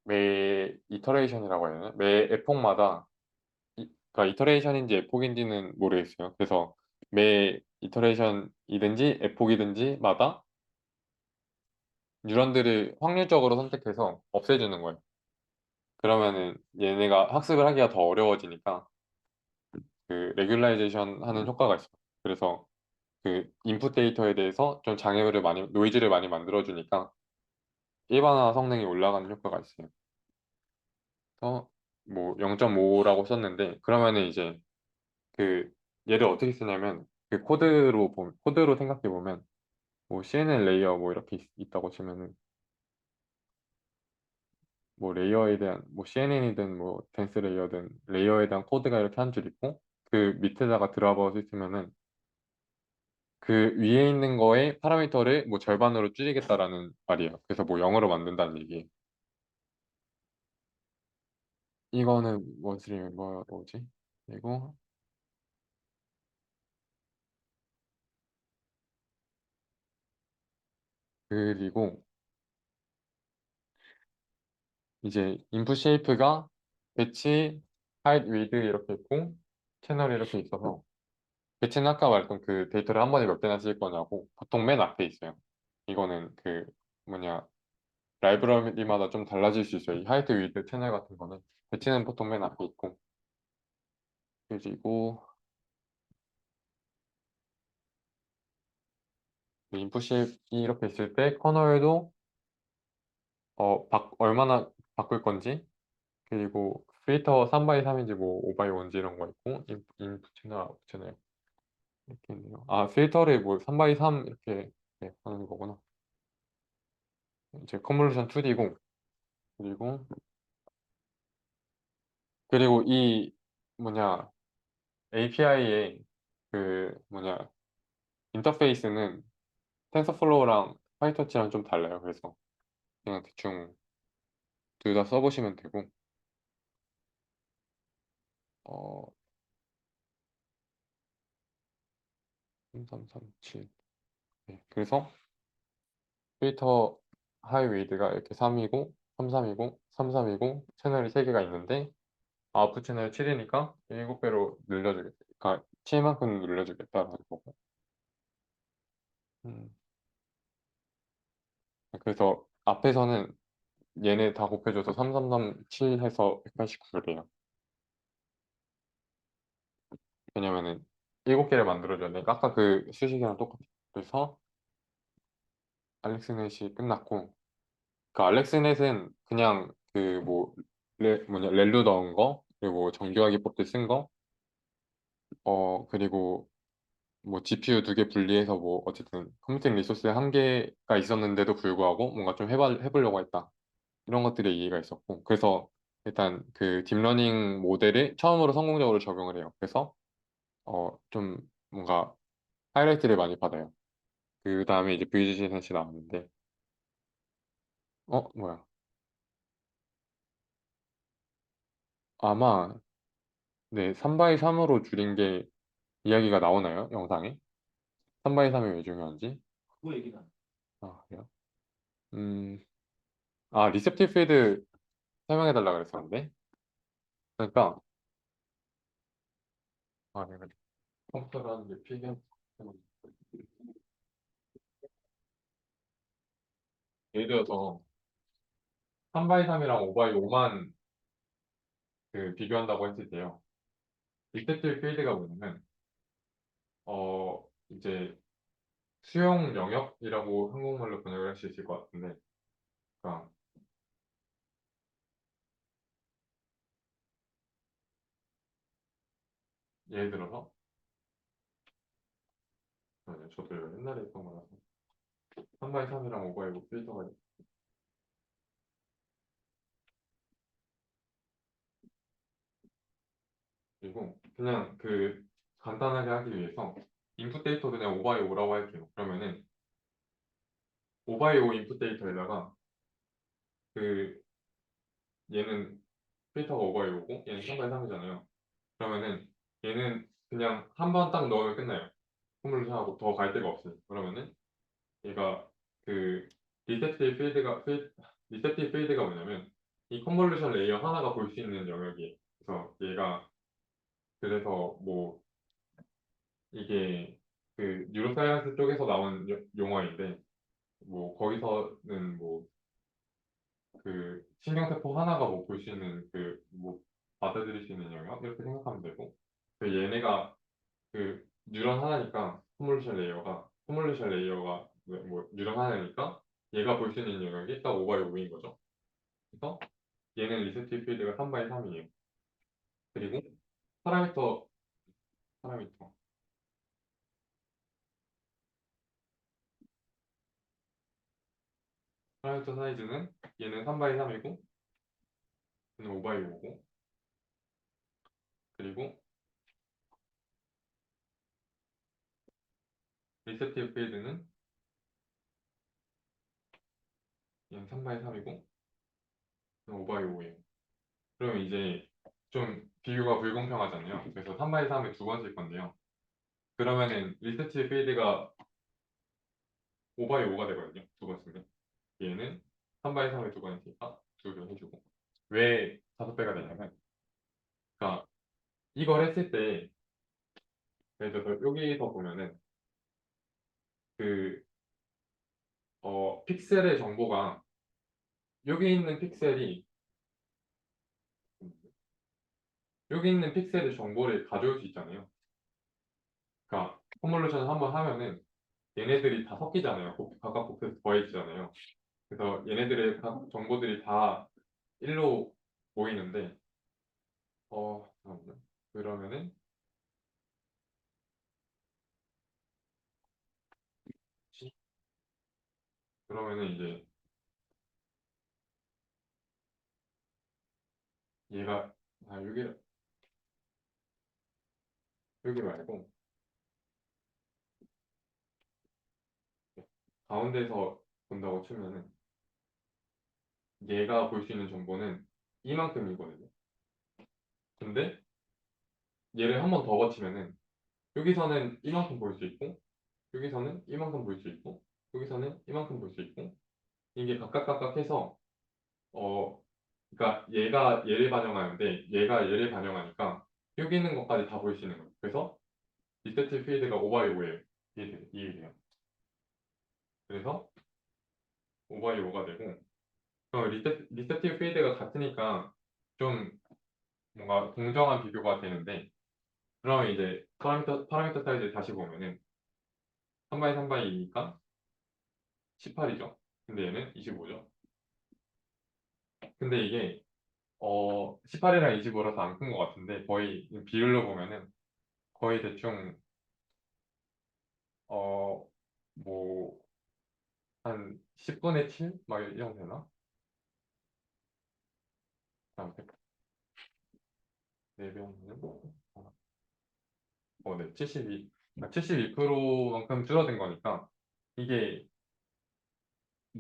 매 이터레이션이라고 해야 되나? 매 에폭마다 그러니까 이터레이션인지 에폭인지는 모르겠어요. 그래서 매 이터레이션이든지 에폭이든지마다 뉴런들을 확률적으로 선택해서 없애주는 거예요. 그러면은 얘네가 학습을 하기가 더 어려워지니까 그 레귤라이제이션 하는 효과가 있어요. 그래서 그 인풋 데이터에 대해서 좀 장애물을 많이 노이즈를 많이 만들어주니까 일반화 성능이 올라가는 효과가 있어요. 그래서 뭐 0.5라고 썼는데 그러면은 이제 그 얘를 어떻게 쓰냐면 그 코드로 생각해 보면 뭐 CNN 레이어 뭐 이렇게 있다고 치면은 뭐 레이어에 대한 뭐 CNN이든 뭐 덴스 레이어든 레이어에 대한 코드가 이렇게 한 줄 있고 그 밑에다가 드랍아웃 있으면은 그 위에 있는 거에 파라미터를 뭐 절반으로 줄이겠다라는 말이에요. 그래서 뭐 0으로 만든다는 얘기. 이거는 뭐지? 그리고 그리고 이제 인풋 쉐이프가 배치, 하이트, 위드 이렇게 있고 채널이 이렇게 있어서 배치는 아까 말했던 그 데이터를 한 번에 몇 개나 쓸 거냐고 보통 맨 앞에 있어요. 이거는 그 뭐냐 라이브러리마다 좀 달라질 수 있어요. 이 하이트, 위드, 채널 같은 거는 배치는 보통 맨 앞에 있고 그리고 인풋 쉐입이 이렇게 있을 때 커널도 얼마나 바꿀 건지 그리고 필터 3 x 3인지 뭐 5 x 1인지 이런 거 있고 인풋 채널, 아웃풋 채널 이렇게 있네요. 아 필터를 뭐 3 x 3 이렇게 네, 하는 거구나. 이제 컨볼루션 2D고 그리고 이 뭐냐 API의 그 뭐냐 인터페이스는 텐서플로우랑 파이터치랑 좀 달라요. 그래서 그냥 대충 둘 다 써보시면 되고 어 3337 네. 그래서 필터 하이 웨이드가 이렇게 3이고 33이고 33이고 채널이 3개가 있는데 아웃풋 채널 7이니까 7배로 늘려주겠다. 그러니까 7만큼 늘려주겠다라는 거고. 음. 그래서 앞에서는 얘네 다 곱해줘서 3337 해서 189래요. 왜냐면은 7개를 만들어줘야 되니까 아까 그 수식이랑 똑같아. 그래서 알렉스넷이 끝났고 그 알렉스넷은 그냥 그 뭐 렐루 넣은 거 그리고 정교하게 포트 쓴 거 그리고 뭐 GPU 2개 분리해서 뭐 어쨌든 컴퓨팅 리소스에 한계가 있었는데도 불구하고 뭔가 좀 해보려고 했다. 이런 것들의 이해가 있었고 그래서 일단 그 딥러닝 모델을 처음으로 성공적으로 적용을 해요. 그래서 좀 뭔가 하이라이트를 많이 받아요. 그 다음에 이제 VGC 나왔는데 뭐야 아마 네 3 x 3으로 줄인 게 이야기가 나오나요? 영상에? 3 x 3이 왜 중요한지? 그거 얘기는 안 해. 그래요? 음, 리셉티브 필드 설명해달라 그랬었는데 그러니까 내가 컴퓨터를 하는데 필기한 예를 들어서 3 x 3이랑 5 x 5만 그 비교한다고 했을 때요. 리셉티브 필드가 뭐냐면 이제 수용 영역이라고 한국말로 번역을 할 수 있을 것 같은데 그러니까 예를 들어서 저도 이거 옛날에 했던 거라서 3 x 3이랑 5 x 5 필터가 그리고 그냥 그 간단하게 하기 위해서 인풋 데이터 그냥 5 x 5라고 할게요. 그러면은 5 x 5 인풋 데이터에다가 그 얘는 필터가 5 x 5고 얘는 3 x 3이잖아요. 그러면은 얘는 그냥 한 번 딱 넣으면 끝나요. 컨볼루션하고 더 갈 데가 없어요. 그러면은 얘가 그 리셉티브 필드가 뭐냐면 이 컨볼루션 레이어 하나가 볼 수 있는 영역이에요. 그래서 얘가 그래서 뭐 이게 그 뉴로사이언스 쪽에서 나온 용어인데 뭐 거기서는 뭐 그 신경세포 하나가 뭐 볼 수 있는 그 뭐 받아들일 수 있는 영역 이렇게 생각하면 되고 그 얘네가 그 뉴런 하나니까 컨볼루션 레이어가 뭐 뉴런 하나니까 얘가 볼 수 있는 영역이 딱 5 x 5인 거죠. 그래서 얘는 리셉티브 필드가 3 x 3이에요. 그리고 파라미터 파라미터 파라미터 사이즈는 얘는 3 x 3이고 얘는 5x5고, 그리고 리셉티브 필드는 얘는 3x3이고, 5x5예요. 그럼 이제 좀 비교가 불공평하잖아요. 그래서 3x3을 두 번 쓸 건데요. 그러면은 리셉티브 필드가 5x5가 되거든요. 두 번 쓰면. 얘는 3x3을 두 번 했으니까 두 개 해주고. 왜 5배가 되냐면, 그러니까 이걸 했을 때, 예를 들어서 여기서 보면은 그 픽셀의 정보가 여기 있는 픽셀의 정보를 가져올 수 있잖아요. 그러니까 컨볼루션을 한번 하면은 얘네들이 다 섞이잖아요. 각각 곱해서 더해지잖아요. 그래서 얘네들의 각 정보들이 다 일로 모이는데 잠깐만요. 그러면은 이제 얘가 여기 말고 가운데서 본다고 치면은 얘가 볼 수 있는 정보는 이만큼이거든요. 근데 얘를 한 번 더 거치면은 여기서는 이만큼 볼 수 있고 여기서는 이만큼 볼 수 있고 여기서는 이만큼 볼 수 있고 이게 각각 해서 어 그러니까 얘가 얘를 반영하는데 얘가 얘를 반영하니까 여기 있는 것까지 다 볼 수 있는 거예요. 그래서 리세트 필드가 5x5예요. 이해돼요? 그래서 5x5가 되고 리세티브 필드가 같으니까 좀 뭔가 공정한 비교가 되는데 그러면 이제 파라미터 사이즈 다시 보면은 3x3x2니까 18이죠. 근데 얘는 25죠. 근데 이게 18이랑 25라서 안 큰 것 같은데 거의 비율로 보면은 거의 대충 뭐 한 10분의 7? 막 이런 되나? 다음에 4배우면은 네, 72%만큼 줄어든 거니까 이게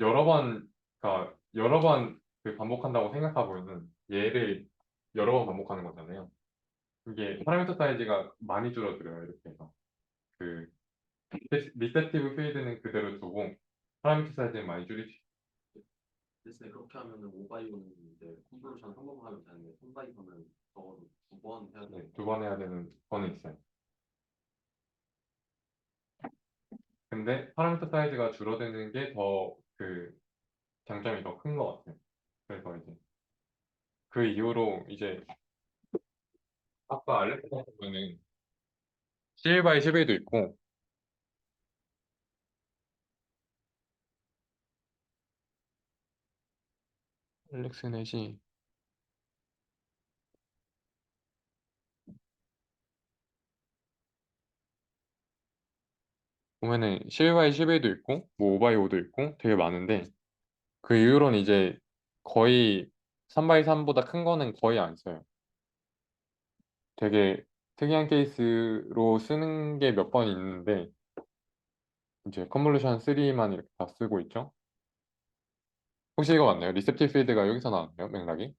여러 번, 그러니까 여러 번 그 반복한다고 생각해보면은 얘를 여러 번 반복하는 거잖아요. 이게 파라미터 사이즈가 많이 줄어들어요. 이렇게 해서 그 리셉티브 필드는 그대로 두고 파라미터 사이즈는 많이 줄일 수 대신에 그렇게 하면은 5x5는 이제 컨볼루션 한 번만 하면 되는데 3x5는 적어도 두 번 해야 있어요. 되는 두 번 해야 되는 거는 있어요. 근데 파라미터 사이즈가 줄어드는 게 더 그 장점이 더 큰 것 같아요. 그래서 이제 그 이후로 이제 아까 알렉사 보면은 11 by 11도 있고 알렉스넷이 보면은 11 by 11도 있고 뭐 5 by 5도 있고 되게 많은데 그 이후로는 이제 거의 3 by 3보다 큰 거는 거의 안 써요. 되게 특이한 케이스로 쓰는 게 몇 번 있는데 이제 컨볼루션 3만 이렇게 다 쓰고 있죠. 혹시 이거 맞나요? 리셉티브 필드가 여기서 나왔나요? 맥락이?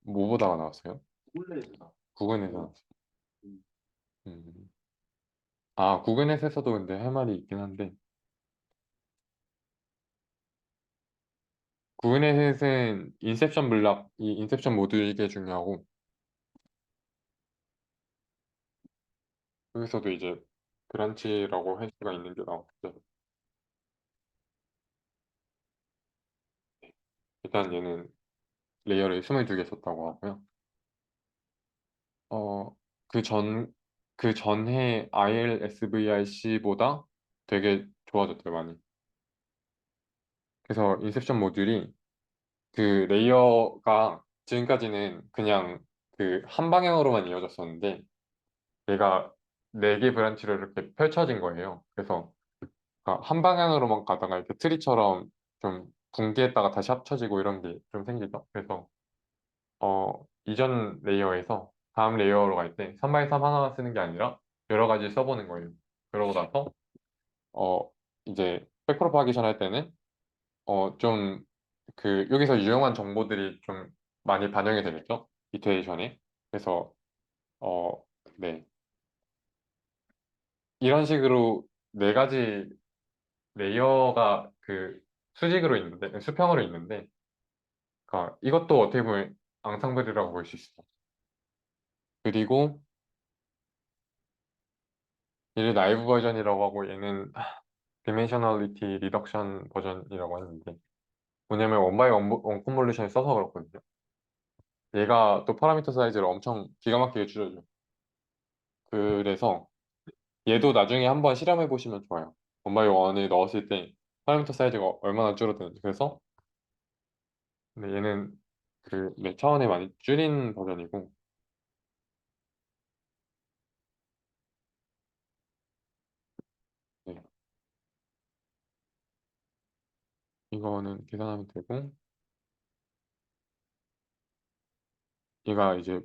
뭐 보다가 나왔어요? 꿀레즈다. 구글에서 나왔어요. 음, 음. 아, 구글넷에서도 근데 할 말이 있긴 한데 구글넷은 인셉션 블락, 이 인셉션 모드 이게 중요하고 여기서도 이제 브란치라고 할 수가 있는 게 나오는데 일단 얘는 레이어를 22개 썼다고 하고요. 어, 그 전, 그 전해 ILSVIC보다 되게 좋아졌대요, 많이. 그래서 인셉션 모듈이 그 레이어가 지금까지는 그냥 그 한 방향으로만 이어졌었는데 얘가 4개 브란치로 이렇게 펼쳐진 거예요. 그래서 한 방향으로만 가다가 이렇게 트리처럼 좀 붕괴했다가 다시 합쳐지고 이런 게 좀 생기죠. 그래서 이전 레이어에서 다음 레이어로 갈 때 3x3 하나만 쓰는 게 아니라 여러 가지 써보는 거예요. 그러고 나서 어, 이제 백프로파게이션 할 때는 좀 여기서 유용한 정보들이 좀 많이 반영이 되겠죠? 이테레이션에. 그래서 어, 네. 이런 식으로 네 가지 레이어가 수직으로 있는데, 수평으로 있는데, 그러니까 이것도 어떻게 보면 앙상블이라고 볼 수 있어요. 그리고 얘를 나이브 버전이라고 하고 얘는 디멘셔널리티 리덕션 버전이라고 하는데 뭐냐면 원바이 원 컨볼루션을 써서 그렇거든요. 얘가 또 파라미터 사이즈를 엄청 기가 막히게 줄여줘요. 그래서 얘도 나중에 한번 실험해 보시면 좋아요. 원바이 원을 넣었을 때 파라미터 사이즈가 얼마나 줄어드는지. 그래서 근데 얘는 네, 차원이 많이 줄인 버전이고 네, 이거는 계산하면 되고 얘가 이제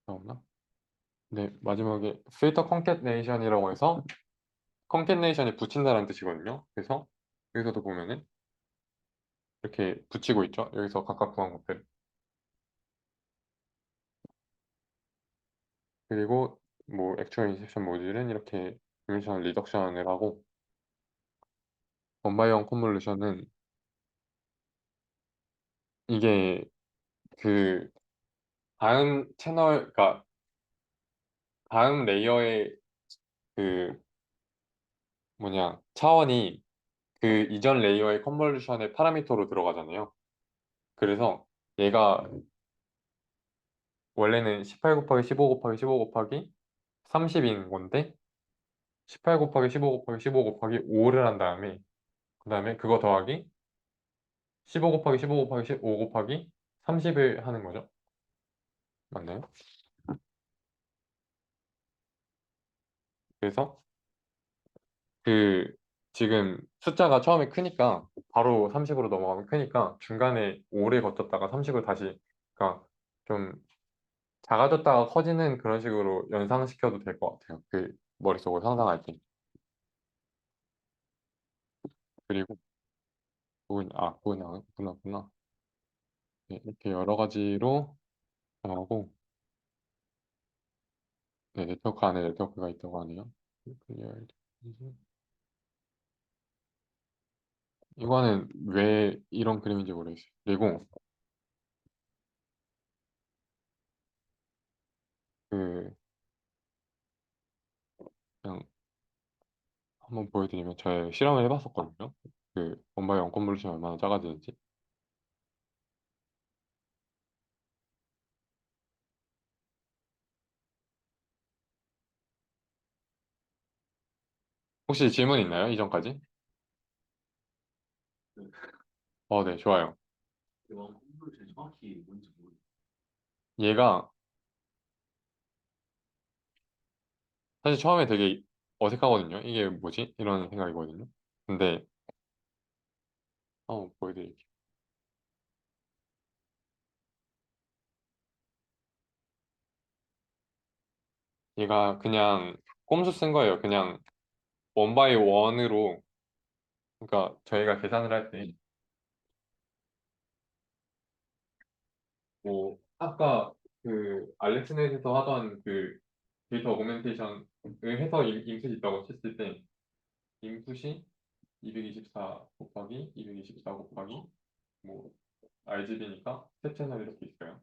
나오나? 네, 마지막에 필터 컨캣네이션이라고 해서 컨캣네이션이 붙인다는 뜻이거든요. 그래서 여기서도 보면은 이렇게 붙이고 있죠. 여기서 각각 구한 것들. 그리고 뭐 액츄얼 인셉션 모듈은 이렇게 디멘셔널 리덕션을 하고 원바이원 컨볼루션은 이게 그 다음 채널, 그러니까 다음 레이어의 그 차원이 그 이전 레이어의 컨볼루션의 파라미터로 들어가잖아요. 그래서 얘가 원래는 18 곱하기 15 곱하기 15 곱하기 30인 건데 18 곱하기 15 곱하기 15 곱하기 5를 한 다음에 그 다음에 그거 더하기 15 곱하기 15 곱하기 15 곱하기 30을 하는 거죠. 맞나요? 그래서 그 지금 숫자가 처음에 크니까 바로 30으로 넘어가면 크니까 중간에 5를 거쳤다가 30을 다시 그러니까 좀 작아졌다가 커지는 그런 식으로 연상시켜도 될 것 같아요. 머릿속으로 상상할 때. 그리고 구나. 네, 이렇게 여러 가지로 정하고 네, 네트워크 안에 네트워크가 있다고 하네요. 클리어 이거는 왜 이런 그림인지 모르겠어요. 그리고 그 그냥 한번 보여드리면 저희 실험을 해봤었거든요. 원바이 원 컨볼루션 얼마나 작아지는지. 혹시 질문 있나요? 이전까지? 네. 네, 좋아요. 원 컴플루션 정확히 뭔지 모르겠어요. 얘가 사실 처음에 되게 어색하거든요. 이게 뭐지? 이런 생각이거든요. 근데 한번 보여드릴게요. 얘가 그냥 꼼수 쓴 거예요. 그냥 원바이 원으로 그러니까 저희가 계산을 할 때 뭐 아까 알렉스넷에서 하던 데이터 오그멘테이션을 해서 인풋이 있다고 쳤을 때 인풋이 224 곱하기 224 곱하기 뭐 RGB니까 세 채널 이렇게 있어요.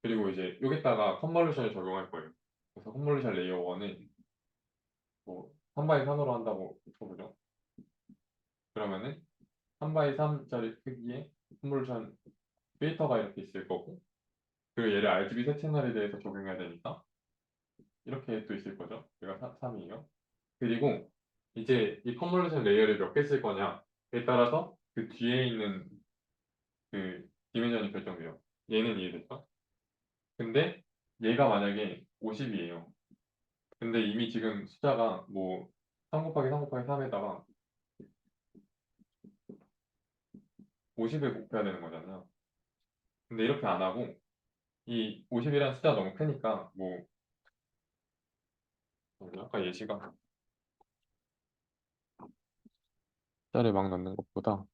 그리고 이제 여기다가 컨볼루션을 적용할 거예요. 그래서 컨볼루션 레이어 1은 뭐 3 x 3으로 한다고 쳐보죠. 그러면은 3 x 3짜리 크기의 컨볼루션 필터가 이렇게 있을 거고 그리고 얘를 RGB 세 채널에 대해서 적용해야 되니까 이렇게 또 있을 거죠. 얘가 3이에요. 그리고 이제 이 컨볼루션 레이어를 몇 개 쓸 거냐에 따라서 그 뒤에 있는 디멘전이 결정돼요. 얘는 이해됐죠? 근데 얘가 만약에 50이에요. 근데 이미 지금 숫자가 뭐 3 곱하기 3 곱하기 3에다가 50을 곱해야 되는 거잖아요. 근데 이렇게 안 하고 이 50이라는 숫자가 너무 크니까 뭐 아까 예시가 숫자를 막 넣는 것보다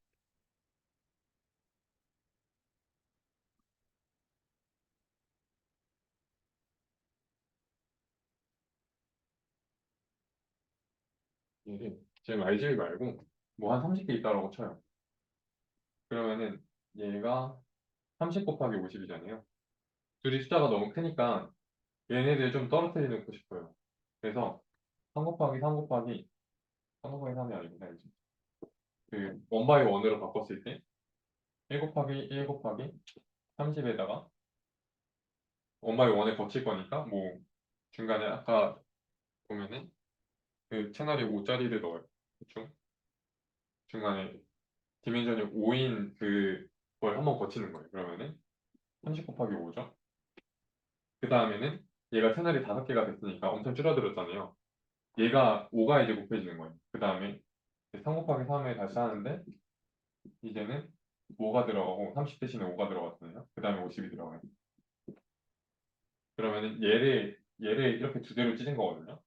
얘를 지금 RGB 말고 뭐 한 30개 있다라고 쳐요. 그러면은 얘가 30 곱하기 50이잖아요. 둘이 숫자가 너무 크니까 얘네들 좀 떨어뜨려 놓고 싶어요. 그래서 3 곱하기 3 곱하기 3 곱하기 3이 아니구나 이제. 그 원바이 원으로 바꿨을 때 1 곱하기 1 곱하기 30에다가 원바이 원에 거칠 거니까 뭐 중간에 아까 보면은 그 채널에 5짜리를 넣어요. 대충 중간에 디멘전이 5인 그걸 한번 거치는 거예요. 그러면은 30 곱하기 5죠. 그 다음에는 얘가 채널이 5개가 됐으니까 엄청 줄어들었잖아요. 얘가 5가 이제 곱해지는 거예요. 그 다음에 3 곱하기 3에 다시 하는데 이제는 5가 들어가고 30 대신에 5가 들어갔잖아요. 그 다음에 50이 들어가요. 그러면은 얘를 이렇게 두 개로 찢은 거거든요.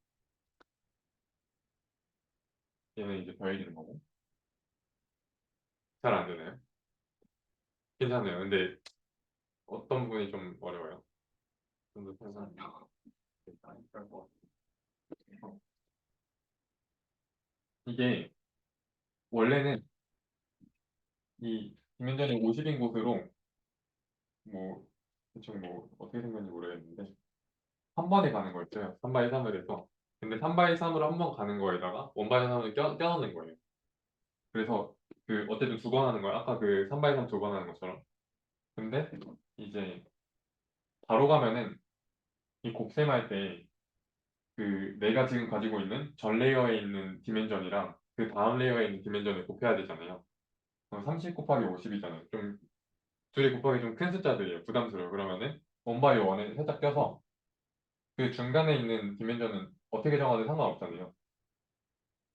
얘는 이제 더해지는 거고. 잘 안 되나요? 괜찮아요. 근데 어떤 부분이 좀 어려워요? 좀 더 설명. 일단 그럴 것 같아요. 이게 원래는 이 디멘전이 50인 곳으로 뭐 대충 뭐 어떻게 생겼는지 모르겠는데 한 번에 가는 거였어요. 3바이 3을 해서. 근데 3바이 3으로 한 번 가는 거에다가 원바이 3을 껴넣는 거예요. 그래서 그 어쨌든 두 번 하는 거예요. 아까 그 3바이 3 두 번 하는 것처럼. 근데 이제 바로 가면은 이 곱셈할 때 그 내가 지금 가지고 있는 전 레이어에 있는 디멘전이랑 그 다음 레이어에 있는 디멘전을 곱해야 되잖아요. 그럼 30 곱하기 50이잖아요. 좀 둘이 곱하기 좀 큰 숫자들이에요. 부담스러워요. 그러면은 원바이 원에 살짝 껴서 그 중간에 있는 디멘전은 어떻게 정하든 상관없잖아요.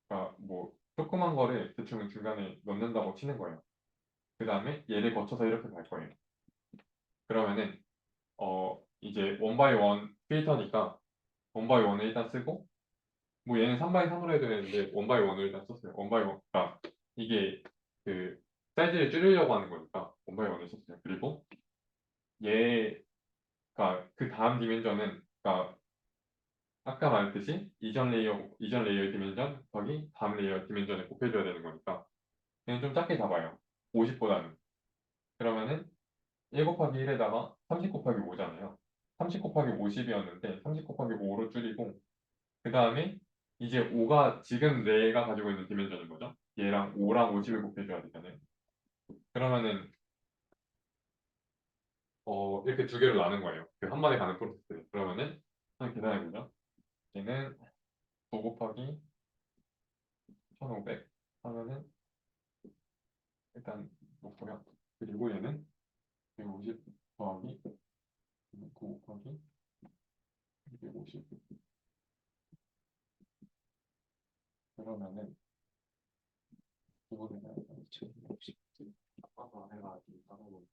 그러니까 뭐 조그만 거를 대충 중간에 넣는다고 치는 거예요. 그 다음에 얘를 거쳐서 이렇게 갈 거예요. 그러면은 이제 원바이 원 필터니까 원바이 원을 일단 쓰고 뭐 얘는 3바이 3으로 해도 되는데 원바이 원을 일단 썼어요. 원바이 원. 그러니까 이게 그 사이즈를 줄이려고 하는 거니까 원바이 원을 썼어요. 그리고 얘가 그 다음 디멘전은 그러니까 아까 말했듯이 이전 레이어 디멘전 거기 다음 레이어 디멘전에 곱해줘야 되는 거니까 얘는 좀 작게 잡아요. 50보다는. 그러면은 1 곱하기 1에다가 30 곱하기 5잖아요. 30 곱하기 50이었는데 30 곱하기 5로 줄이고 그 다음에 이제 5가 지금 내가 가지고 있는 디멘전인 거죠. 얘랑 5랑 50을 곱해줘야 되잖아요. 그러면은 이렇게 두 개로 나눈 거예요. 그 한 번에 가는 프로세스. 그러면은 한번 계산해보죠. 얘는 5 곱하기 1500 하면은 일단 놓고요. 그리고 얘는 150 더하기 9 곱하기 250 그러면은 이거는 아빠가 해가지고 따로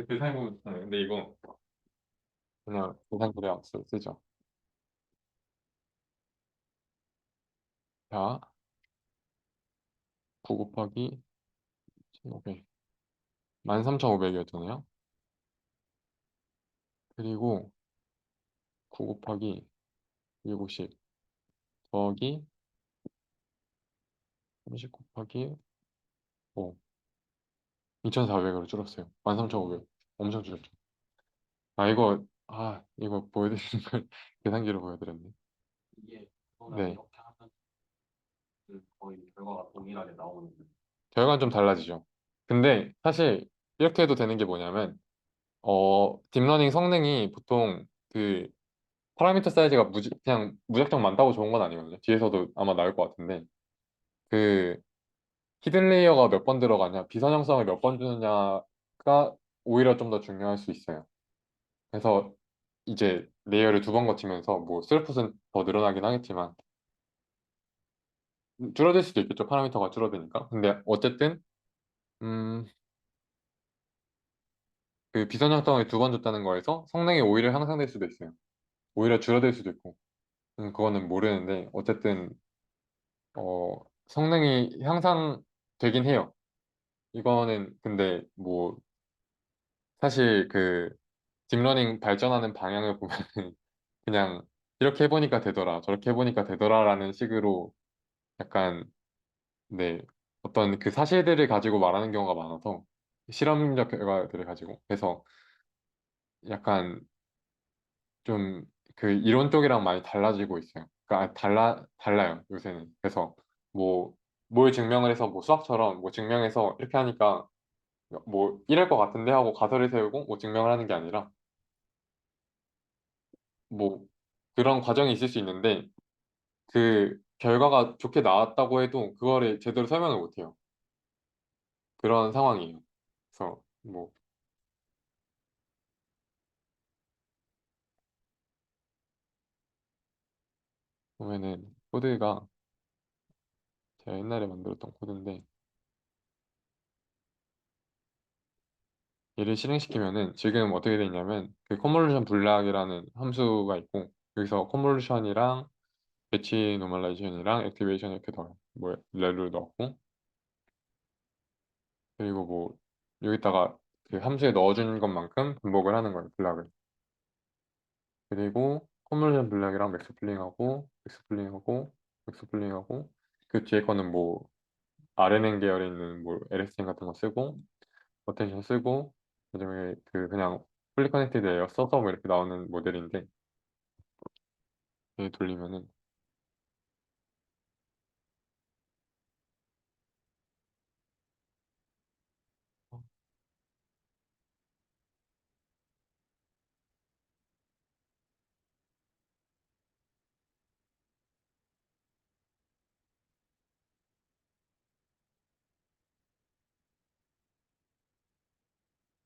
계산해보면 좋잖아요. 근데 이거 그냥 계산기를 쓰죠. 자, 9 곱하기 1500 13,500이었잖아요. 그리고 9 곱하기 250 더하기 30 곱하기 5 2,400으로 줄었어요. 13,500 엄청 줄었죠. 이거 보여드리는 걸 계산기로 보여드렸네. 이게 그거는 네, 이렇게 하면 거의 결과가 동일하게 나오는 결과는 좀 달라지죠. 근데 사실 이렇게 해도 되는 게 뭐냐면 딥러닝 성능이 보통 그 파라미터 사이즈가 그냥 무작정 많다고 좋은 건 아니거든요. 뒤에서도 아마 나올 것 같은데 그 히든 레이어가 몇 번 들어가냐, 비선형성을 몇 번 주느냐가 오히려 좀 더 중요할 수 있어요. 그래서 이제 레이어를 두 번 거치면서 뭐 스루풋은 더 늘어나긴 하겠지만 줄어들 수도 있겠죠. 파라미터가 줄어드니까. 근데 어쨌든 음, 그 비선약성을 두 번 줬다는 거에서 성능이 오히려 향상될 수도 있어요. 오히려 줄어들 수도 있고. 그거는 모르는데 어쨌든 성능이 향상되긴 해요. 이거는 근데 뭐 사실 그 딥러닝 발전하는 방향을 보면 그냥 이렇게 해보니까 되더라, 저렇게 해보니까 되더라라는 식으로 약간 네 어떤 그 사실들을 가지고 말하는 경우가 많아서 실험적 결과들을 가지고 그래서 약간 좀 그 이론 쪽이랑 많이 달라지고 있어요. 그러니까 달라요 요새는. 그래서 뭐 뭘 증명을 해서 뭐 수학처럼 뭐 증명해서 이렇게 하니까 뭐 이럴 것 같은데 하고 가설을 세우고 뭐 증명을 하는 게 아니라 뭐 그런 과정이 있을 수 있는데 그 결과가 좋게 나왔다고 해도 그거를 제대로 설명을 못 해요. 그런 상황이에요. 그래서 뭐 보면은 코드가 제가 옛날에 만들었던 코드인데 얘를 실행시키면은 지금 어떻게 돼 있냐면 그 컨볼루션 블락이라는 함수가 있고 여기서 컨볼루션이랑 배치 노멀라이제이션이랑 액티베이션 이렇게 넣어요. 뭐 렐로 넣었고 그리고 뭐 여기다가 그 함수에 넣어준 것만큼 반복을 하는 거예요. 블락을. 그리고 컨볼루션 블락이랑 맥스플링하고 그 뒤에 거는 뭐 RNN 계열에 있는 뭐 LSTM 같은 거 쓰고 어텐션 쓰고 그다음에 그 그냥 풀리 커넥티드 에어 써서 뭐 이렇게 나오는 모델인데 얘 돌리면은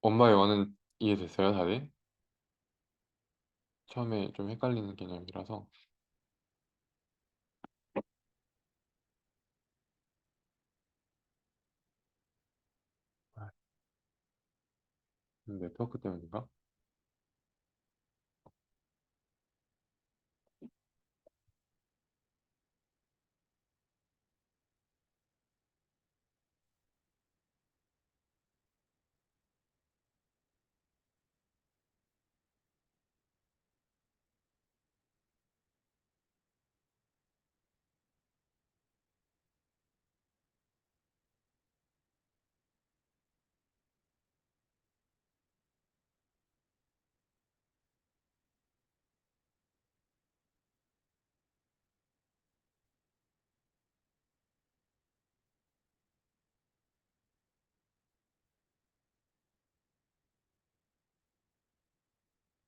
원바이 원은 이해됐어요, 다들? 처음에 좀 헷갈리는 개념이라서 아, 네트워크 때문인가?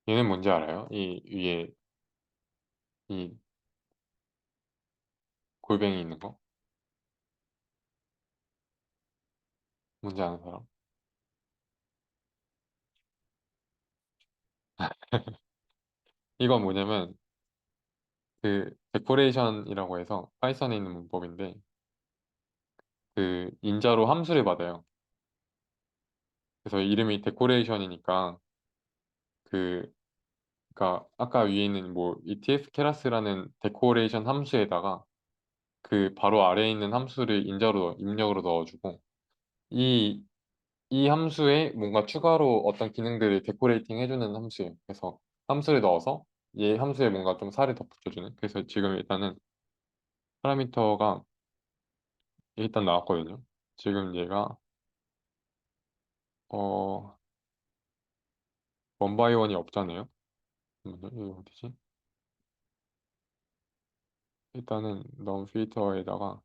얘는 뭔지 알아요? 이 위에 이 골뱅이 있는 거? 뭔지 아는 사람? 이건 뭐냐면 그 데코레이션이라고 해서 파이썬에 있는 문법인데 그 인자로 함수를 받아요. 그래서 이름이 데코레이션이니까 그 그러니까 아까 위에 있는 뭐 ETF 케라스라는 데코레이션 함수에다가 그 바로 아래에 있는 함수를 입력으로 넣어주고 이 이 함수에 뭔가 추가로 어떤 기능들을 데코레이팅 해주는 함수예요. 그래서 함수를 넣어서 얘 함수에 뭔가 좀 살을 덧붙여주는. 그래서 지금 일단은 파라미터가 일단 나왔거든요. 지금 얘가 어 원바이원이 없잖아요. 잠깐만요. 이거 어디지? 일단은 넘 필터에다가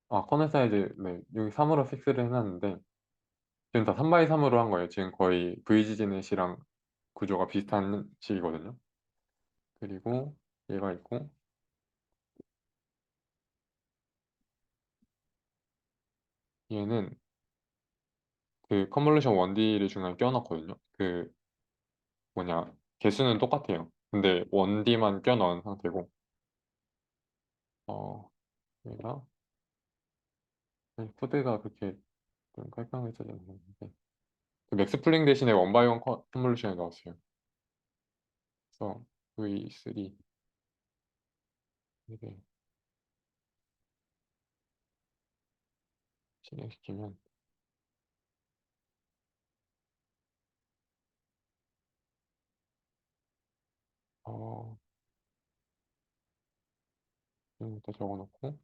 어, 커널 사이즈 네 여기 3으로 픽스를 해놨는데 지금 다 3x3으로 한 거예요. 지금 거의 VGG넷이랑 구조가 비슷한 식이거든요. 그리고 얘가 있고 얘는 그 컨볼루션 1D를 중간에 껴놨거든요. 그 뭐냐 개수는 똑같아요. 근데 1D만 껴 넣은 상태고, 얘가 코드가 그렇게 좀 깔끔하게 짜져 있는데, 그 맥스 플링 대신에 원바이원 컨볼루션이 나왔어요. 그래서 V3 이게 진행시키면 어, 지금부터 적어놓고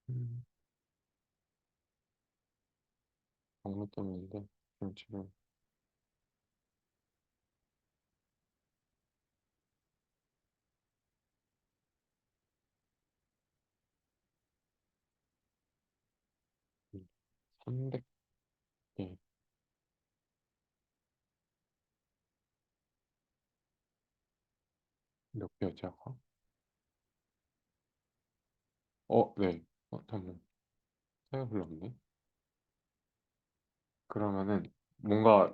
음, 경로 때문인데 지금 300개 몇 개였지 아까? 네. 잠깐만. 생각 별로 없네. 그러면은 뭔가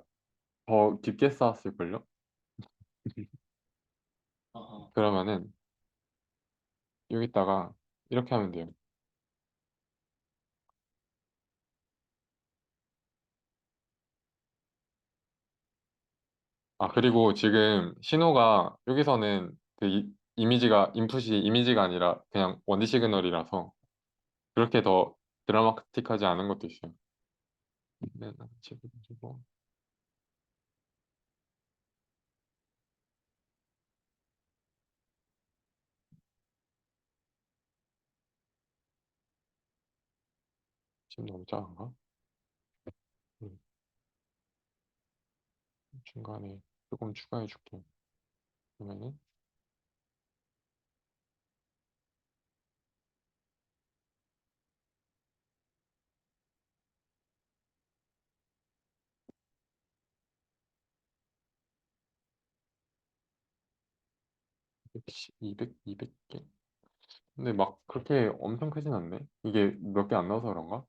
더 깊게 쌓았을걸요? 어허. 그러면은 여기다가 이렇게 하면 돼요. 그리고 지금 신호가 여기서는 그 이미지가 인풋이 이미지가 아니라 그냥 원디 시그널이라서 그렇게 더 드라마틱하지 않은 것도 있어요. 네, 집어가지고 지금 너무 작은가? 음, 중간에 조금 추가해 줄게요. 그러면은 200개? 근데 막 그렇게 엄청 크진 않네. 이게 몇 개 안 나와서 그런가?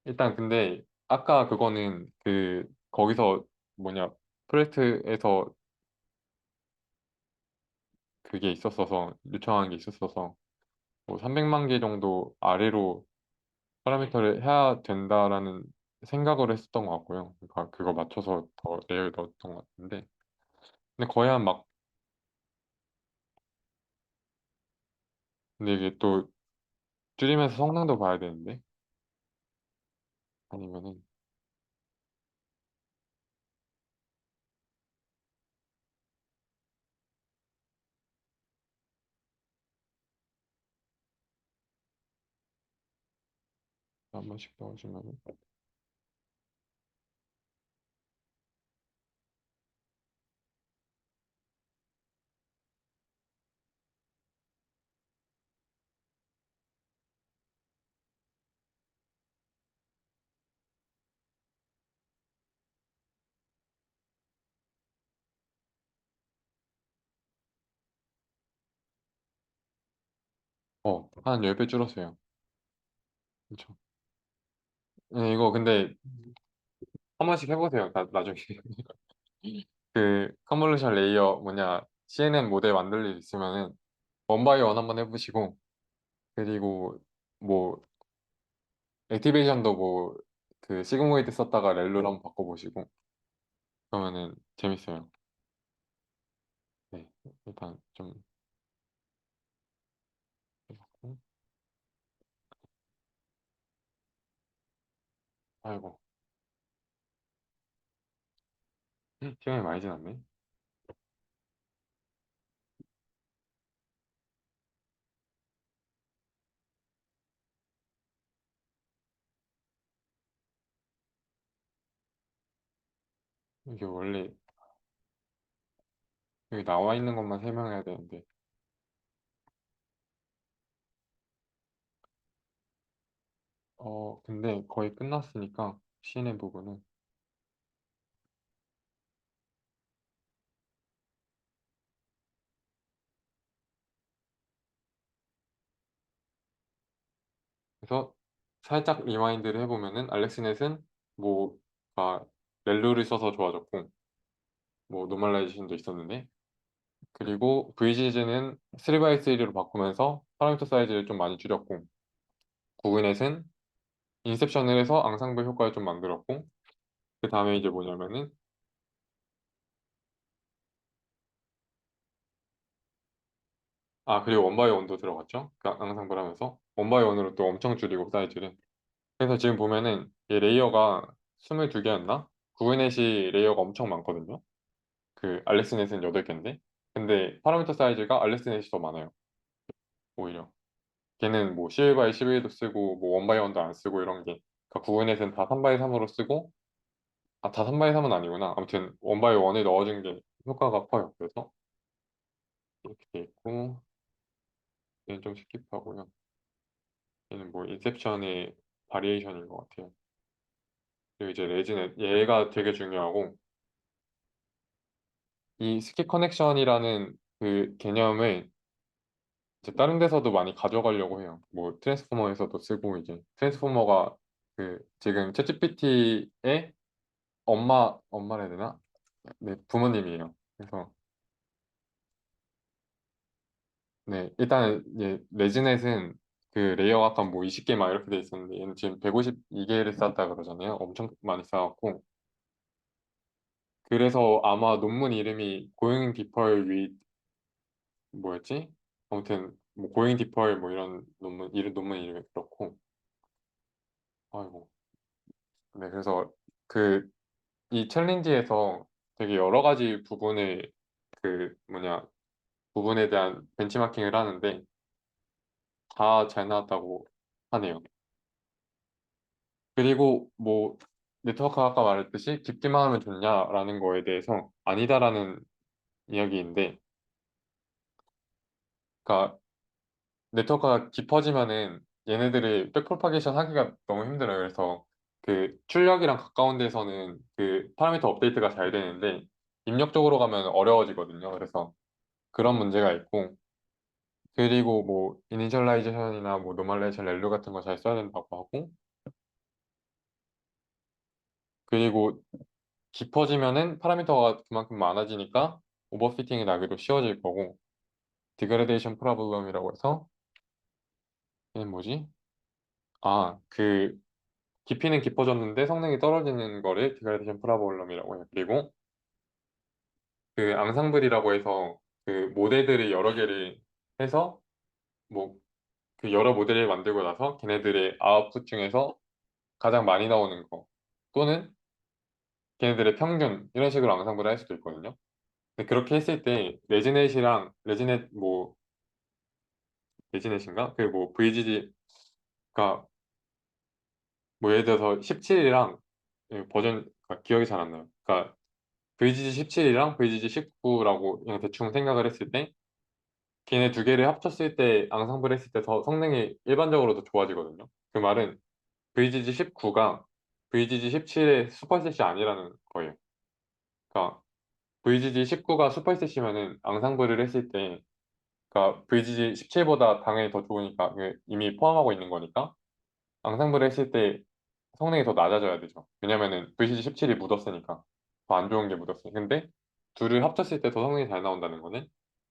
일단 근데 아까 그거는 그 거기서 뭐냐 프로젝트에서 그게 있었어서 요청한 게 있었어서 뭐 300만 개 정도 아래로 파라미터를 해야 된다라는 생각으로 했었던 것 같고요. 그러니까 그거 맞춰서 더 레이어 넣었던 것 같은데 근데 거의 한 막 근데 이게 또 줄이면서 성능도 봐야 되는데 아니면은 한 번씩 넣어주면은 한 10배 줄었어요. 그렇죠. 네, 이거 근데 한 번씩 해보세요. 나중에. 그 컨볼루션 레이어 CNN 모델 만들 일 있으면은 원바이 원 한번 해보시고 그리고 뭐 액티베이션도 뭐 그 시그모이드 썼다가 렐로로 한번 바꿔보시고 그러면은 재밌어요. 네, 일단 좀 해봤고 아이고 시간이 많이 지났네. 이게 원래 여기 나와 있는 것만 설명해야 되는데 근데 거의 끝났으니까 CNN 부분은 그래서 살짝 리마인드를 해보면은 알렉스넷은 뭐 렐루를 써서 좋아졌고 뭐 노멀라이제이션도 있었는데 그리고 VGG는 3x3로 바꾸면서 파라미터 사이즈를 좀 많이 줄였고 구글넷은 인셉션을 해서 앙상블 효과를 좀 만들었고 그 다음에 이제 뭐냐면은 그리고 원바이 원도 들어갔죠. 그 앙상블 하면서 원바이 원으로 또 엄청 줄이고 사이즈를. 그래서 지금 보면은 이 레이어가 22개였나? 구글넷이 레이어가 엄청 많거든요. 그 알렉스넷은 8개인데 근데 파라미터 사이즈가 알렉스넷이 더 많아요. 오히려. 걔는 뭐 11 x 11도 쓰고 뭐 1 x 1도 안 쓰고 이런 게 그러니까 구글넷은 다 3 x 3으로 쓰고 다 3 x 3은 아니구나. 아무튼 1 x 1에 넣어준 게 효과가 커요. 그래서 이렇게 돼 있고 얘는 좀 스킵하고요. 얘는 뭐 인셉션의 바리에이션인 것 같아요. 그리고 이제 레지넷 얘가 되게 중요하고 이 스킵 커넥션이라는 그 개념을 이제 다른 데서도 많이 가져가려고 해요. 뭐 트랜스포머에서도 쓰고 이제 트랜스포머가 그 지금 챗GPT의 엄마라 해야 되나? 네, 부모님이에요. 그래서 네, 일단 레지넷은 그 레이어가 아까 뭐 20개 막 이렇게 돼 있었는데 얘는 지금 152개를 쌓았다 그러잖아요. 엄청 많이 쌓았고 그래서 아마 논문 이름이 Going Deeper with 뭐였지? 아무튼 뭐 Going Deeper 뭐 이런 논문 이름이 그렇고 아이고 네 그래서 그 이 챌린지에서 되게 여러 가지 부분을 그 뭐냐 부분에 대한 벤치마킹을 하는데 다 잘 나왔다고 하네요. 그리고 뭐 네트워크가 아까 말했듯이 깊기만 하면 좋냐라는 거에 대해서 아니다라는 이야기인데 그러니까 네트워크가 깊어지면은 얘네들이 백프로파게이션 하기가 너무 힘들어요. 그래서 그 출력이랑 가까운 데서는 그 파라미터 업데이트가 잘 되는데 입력 쪽으로 가면 어려워지거든요. 그래서 그런 문제가 있고 그리고 뭐 이니셜라이제이션이나 뭐 노멀라이제이션 렐루 같은 거 잘 써야 된다고 하고 그리고 깊어지면은 파라미터가 그만큼 많아지니까 오버피팅이 나기도 쉬워질 거고 디그레데이션 프로블럼이라고 해서 이게 뭐지? 그 깊이는 깊어졌는데 성능이 떨어지는 거를 디그레데이션 프로블럼이라고 해요. 그리고 그 앙상블이라고 해서 그 모델들을 여러 개를 해서 뭐 그 여러 모델을 만들고 나서 걔네들의 아웃풋 중에서 가장 많이 나오는 거 또는 걔네들의 평균 이런 식으로 앙상블을 할 수도 있거든요. 근데 그렇게 했을 때 레지넷 뭐 레지넷인가? 그 뭐 VGG가 뭐 예를 들어서 17이랑 버전 기억이 잘 안 나요. 그러니까 VGG 17이랑 VGG 19라고 그냥 대충 생각을 했을 때 걔네 두 개를 합쳤을 때 앙상블 했을 때 더 성능이 일반적으로 더 좋아지거든요. 그 말은 VGG 19가 VGG 17의 슈퍼셋이 아니라는 거예요. 그러니까 VGG 19가 슈퍼셋이면은 앙상블을 했을 때 그러니까 VGG 17보다 당연히 더 좋으니까 이미 포함하고 있는 거니까 앙상블을 했을 때 성능이 더 낮아져야 되죠. 왜냐면은 VCG 17이 묻었으니까 더 안 좋은 게 묻었으니. 근데 둘을 합쳤을 때 더 성능이 잘 나온다는 거는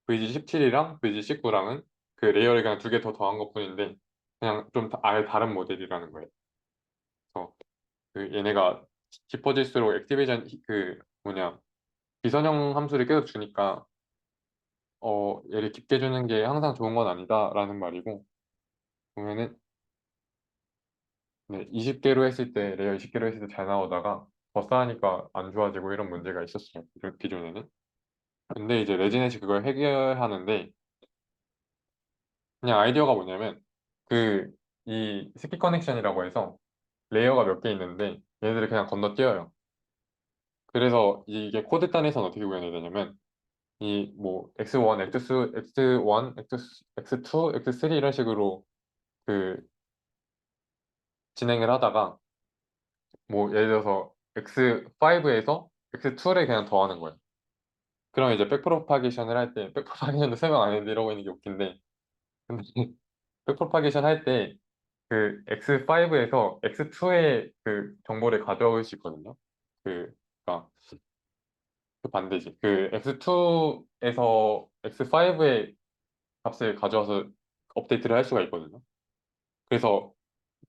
VCG 17이랑 VCG 19랑은 그 레이어를 그냥 두 개 더 더한 것뿐인데 그냥 좀 아예 다른 모델이라는 거예요. 그래서 그 얘네가 깊어질수록 액티베이션 그 뭐냐 비선형 함수를 계속 주니까 얘를 깊게 주는 게 항상 좋은 건 아니다라는 말이고 보면은 네, 20개로 했을 때, 레이어 20개로 했을 때 잘 나오다가 더 쌓으니까 안 좋아지고 이런 문제가 있었어요. 기존에는. 근데 이제 레지넷이 그걸 해결하는데 그냥 아이디어가 뭐냐면 그 이 스키 커넥션이라고 해서 레이어가 몇 개 있는데 얘네들을 그냥 건너뛰어요. 그래서 이게 코드단에서는 어떻게 구현해야 되냐면 이 뭐 x1, x2, x1, x2, x3 이런 식으로 그 진행을 하다가 뭐 예를 들어서 x5에서 x2를 그냥 더하는 거예요. 그럼 이제 백프로파게이션을 할 때, 백프로파게이션도 설명 안 했는데 이러고 있는 게 웃긴데, 근데 백프로파게이션 할 때 그 X5에서 X2의 그 정보를 가져올 수 있거든요. 그러니까 그 반대지. 그 X2에서 X5의 값을 가져와서 업데이트를 할 수가 있거든요. 그래서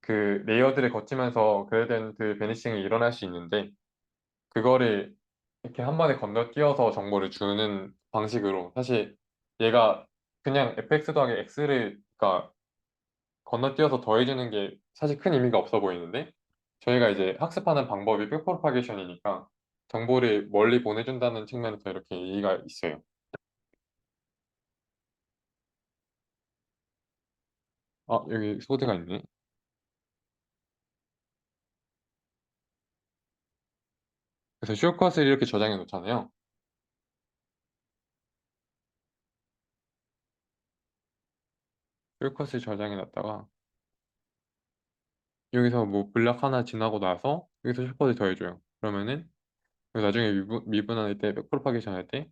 그 레이어들을 거치면서 그레디언트 베니싱이 일어날 수 있는데 그거를 이렇게 한 번에 건너뛰어서 정보를 주는 방식으로 사실 얘가 그냥 fx 더하기 x를 그러니까 건너뛰어서 더해주는 게 사실 큰 의미가 없어 보이는데 저희가 이제 학습하는 방법이 백프로파게이션이니까 정보를 멀리 보내준다는 측면에서 이렇게 의의가 있어요. 아, 여기 소드가 있네. 그래서 숏컷을 이렇게 저장해 놓잖아요. 숏컷을 저장해 놨다가 여기서 뭐 블락 하나 지나고 나서 여기서 숏컷을 더해줘요. 그러면은 나중에 미분할 때, 백프로파게이션 할 때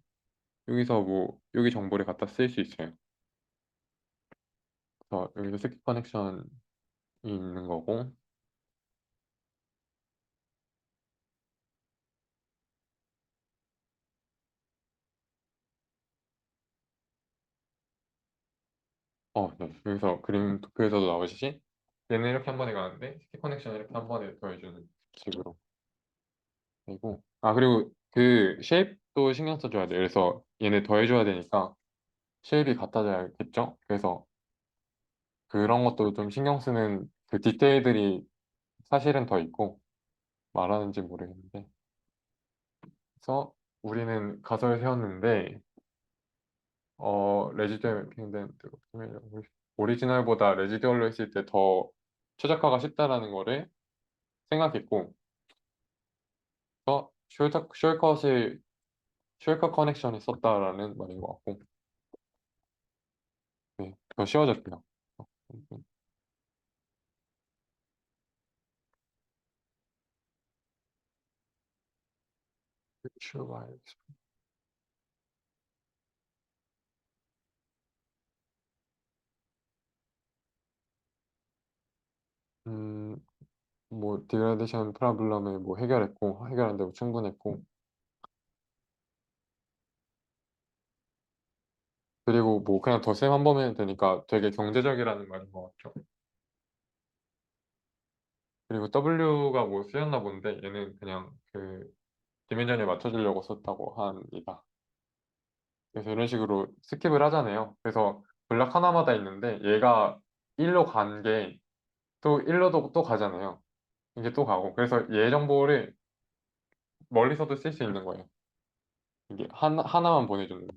여기서 뭐 여기 정보를 갖다 쓸 수 있어요. 그래서 여기서 스킵 커넥션이 있는 거고 네. 여기서 그림 도표에서도 나오시지 얘는 이렇게 한 번에 가는데 스킵 커넥션 이렇게 한 번에 더해주는 식으로 되고 그리고 그 쉐입도 신경 써줘야 돼요. 그래서 얘네 더해줘야 되니까 쉐입이 같아져야겠죠? 그래서 그런 것도 좀 신경 쓰는 그 디테일들이 사실은 더 있고 말하는지 모르겠는데 그래서 우리는 가설을 세웠는데 레지듀얼 핑된 오리지널보다 레지듀얼로 했을 때 더 최적화가 쉽다라는 거를 생각했고 숄컷을 숄컷 커넥션이 썼다라는 말인 것 같고 네, 더 쉬워졌고요. 음, 뭐 디그레데이션 프로블럼을 뭐 해결했고 해결한 데고 충분했고 그리고 뭐 그냥 덧셈 한 번 하면 되니까 되게 경제적이라는 말인 것 같죠. 그리고 W가 뭐 쓰였나 본데 얘는 그냥 그 디멘전에 맞춰주려고 썼다고 합니다. 그래서 이런 식으로 스킵을 하잖아요. 그래서 블락 하나마다 있는데 얘가 1로 간 게 또 1로도 또 가잖아요. 이게 또 가고 그래서 얘 정보를 멀리서도 쓸 수 있는 거예요. 이게 하나만 보내주는 거.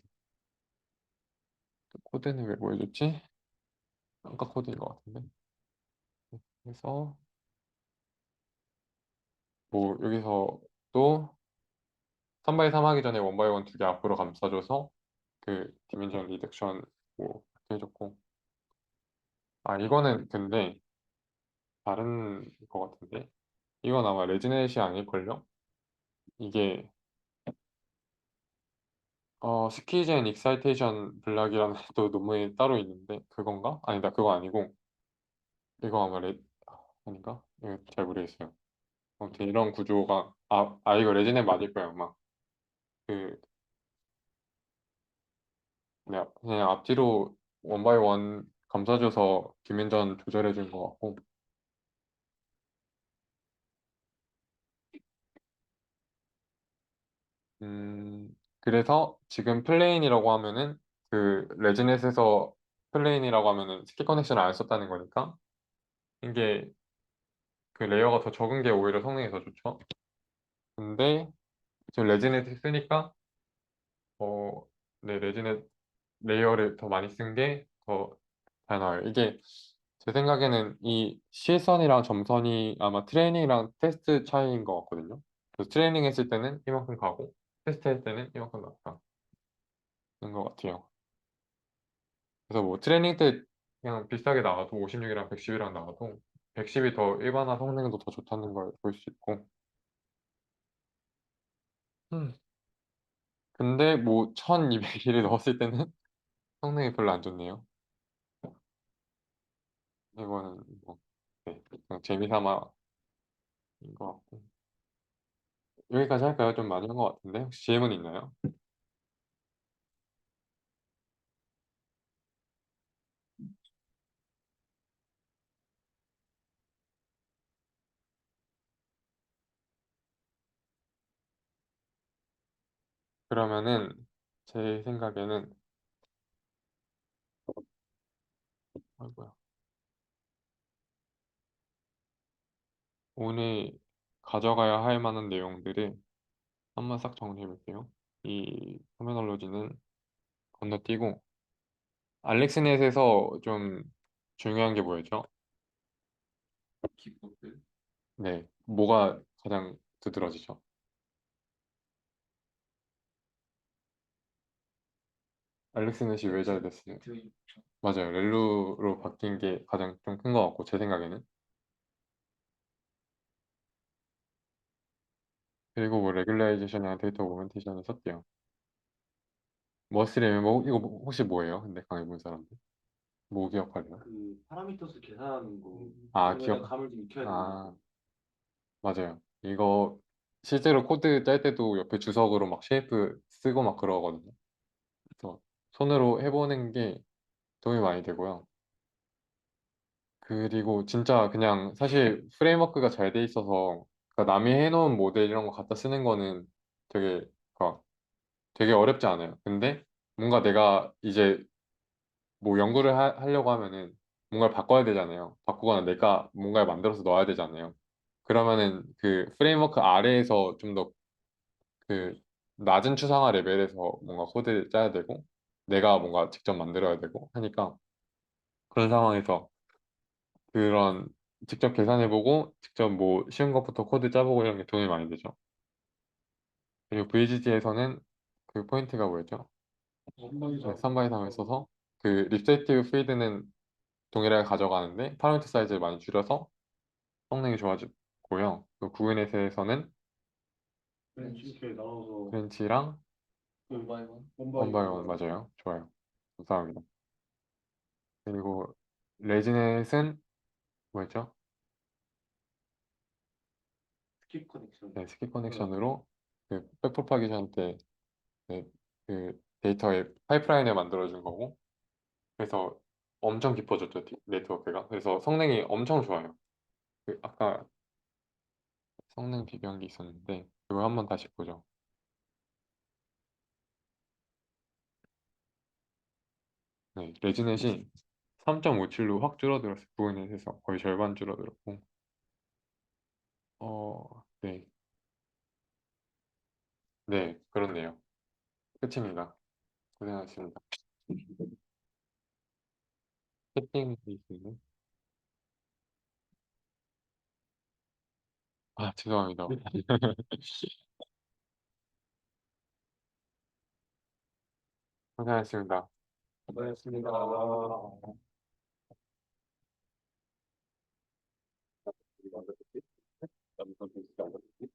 코드는 왜 보여줬지? 아까 코드인 것 같은데. 그래서 뭐 여기서 또 3x3 하기 전에 1x1 두 개 앞으로 감싸줘서 그 디멘전 리덕션 뭐 해줬고 이거는 근데 다른 것 같은데 이건 아마 레지넷이 아닐걸요? 이게 스키젠 익사이테이션 블락이라는 또 논문이 따로 있는데 그건가? 아니다 그거 아니고 이거 아마 아닌가? 이거 잘 모르겠어요. 아무튼 이런 구조가 이거 레지넷 맞을 거예요 아마 그 그냥 앞뒤로 원 바이 원 감싸줘서 디멘전 조절해 준 것 같고 그래서 지금 플레인이라고 하면은 그 레지넷에서 플레인이라고 하면은 스키 커넥션을 안 썼다는 거니까 이게 그 레이어가 더 적은 게 오히려 성능이 더 좋죠. 근데 지금 레지넷 쓰니까 어, 네, 레지넷 레이어를 더 많이 쓴 게 더 잘 나와요. 이게 제 생각에는 이 실선이랑 점선이 아마 트레이닝이랑 테스트 차이인 것 같거든요. 그래서 트레이닝 했을 때는 이만큼 가고 테스트 할 때는 이만큼 나가는 것 같아요. 그래서 뭐 트레이닝 때 그냥 비슷하게 나와도 56이랑 110이랑 나와도 110이 더 일반화 성능도 더 좋다는 걸 볼 수 있고 음. 근데 뭐 1200일을 넣었을 때는 성능이 별로 안 좋네요. 이거는 뭐 네, 그냥 재미삼아인 것 같고. 여기까지 할까요? 좀 많이 한 것 같은데 혹시 질문 있나요? 그러면은 제 생각에는 아이고야. 오늘 가져가야 할 만한 내용들을 한번 싹 정리해 볼게요. 이 터미널로지는 건너뛰고 알렉스넷에서 좀 중요한 게 뭐였죠? 기법들. 네, 뭐가 가장 두드러지죠? 알렉스넷이 왜 잘 됐어요? 그 맞아요. 렐루로 바뀐 게 가장 좀 큰 것 같고 제 생각에는. 그리고 뭐 레귤라이제이션이랑 데이터 오그멘테이션을 썼대요. 머스레 뭐 이거 혹시 뭐예요? 근데 강의 본 사람들 뭐 기억하려나? 그 파라미터스 계산하는 거 아 그거에 대한 기억. 감을 좀 익혀야 아 된다고. 맞아요. 이거 실제로 코드 짤 때도 옆에 주석으로 막 쉐이프 쓰고 막 그러거든요. 그래서 손으로 해보는 게 도움이 많이 되고요. 그리고 진짜 그냥 사실 프레임워크가 잘 돼 있어서 그러니까 남이 해놓은 모델 이런 거 갖다 쓰는 거는 되게 그러니까 되게 어렵지 않아요. 근데 뭔가 내가 이제 뭐 연구를 하려고 하면은 뭔가를 바꿔야 되잖아요. 바꾸거나 내가 뭔가를 만들어서 넣어야 되잖아요. 그러면은 그 프레임워크 아래에서 좀 더 그 낮은 추상화 레벨에서 뭔가 코드를 짜야 되고 내가 뭔가 직접 만들어야 되고 하니까 그런 상황에서 그런 직접 계산해보고 직접 뭐 쉬운 것부터 코드 짜보고 이런 게 도움이 많이 되죠. 그리고 VGG에서는 그 포인트가 뭐였죠? 네, 3바이 3을 써서 그 립세티브 필드는 동일하게 가져가는데 파라미터 사이즈를 많이 줄여서 성능이 좋아지고요. 그 구인에서는 이렇게 나눠서 브랜치랑 원바이원. 원바이원 맞아요. 좋아요. 감사합니다. 그리고 레지넷은 뭐였죠? 스킵 커넥션. 네, 스킵 커넥션으로 그 백프로파게이션 때 네, 그 데이터의 파이프라인을 만들어준 거고 그래서 엄청 깊어졌죠 네트워크가. 그래서 성능이 엄청 좋아요. 그 아까 성능 비교한 게 있었는데 그거 한번 다시 보죠. 네, 레지넷이 3.57로 확 줄어들었어요. 구인넷에서 거의 절반 줄어들었고 네, 네, 그렇네요. 끝입니다. 고생하셨습니다. 채팅 있는데 아 죄송합니다. 고생하셨습니다. 수고하셨습니다.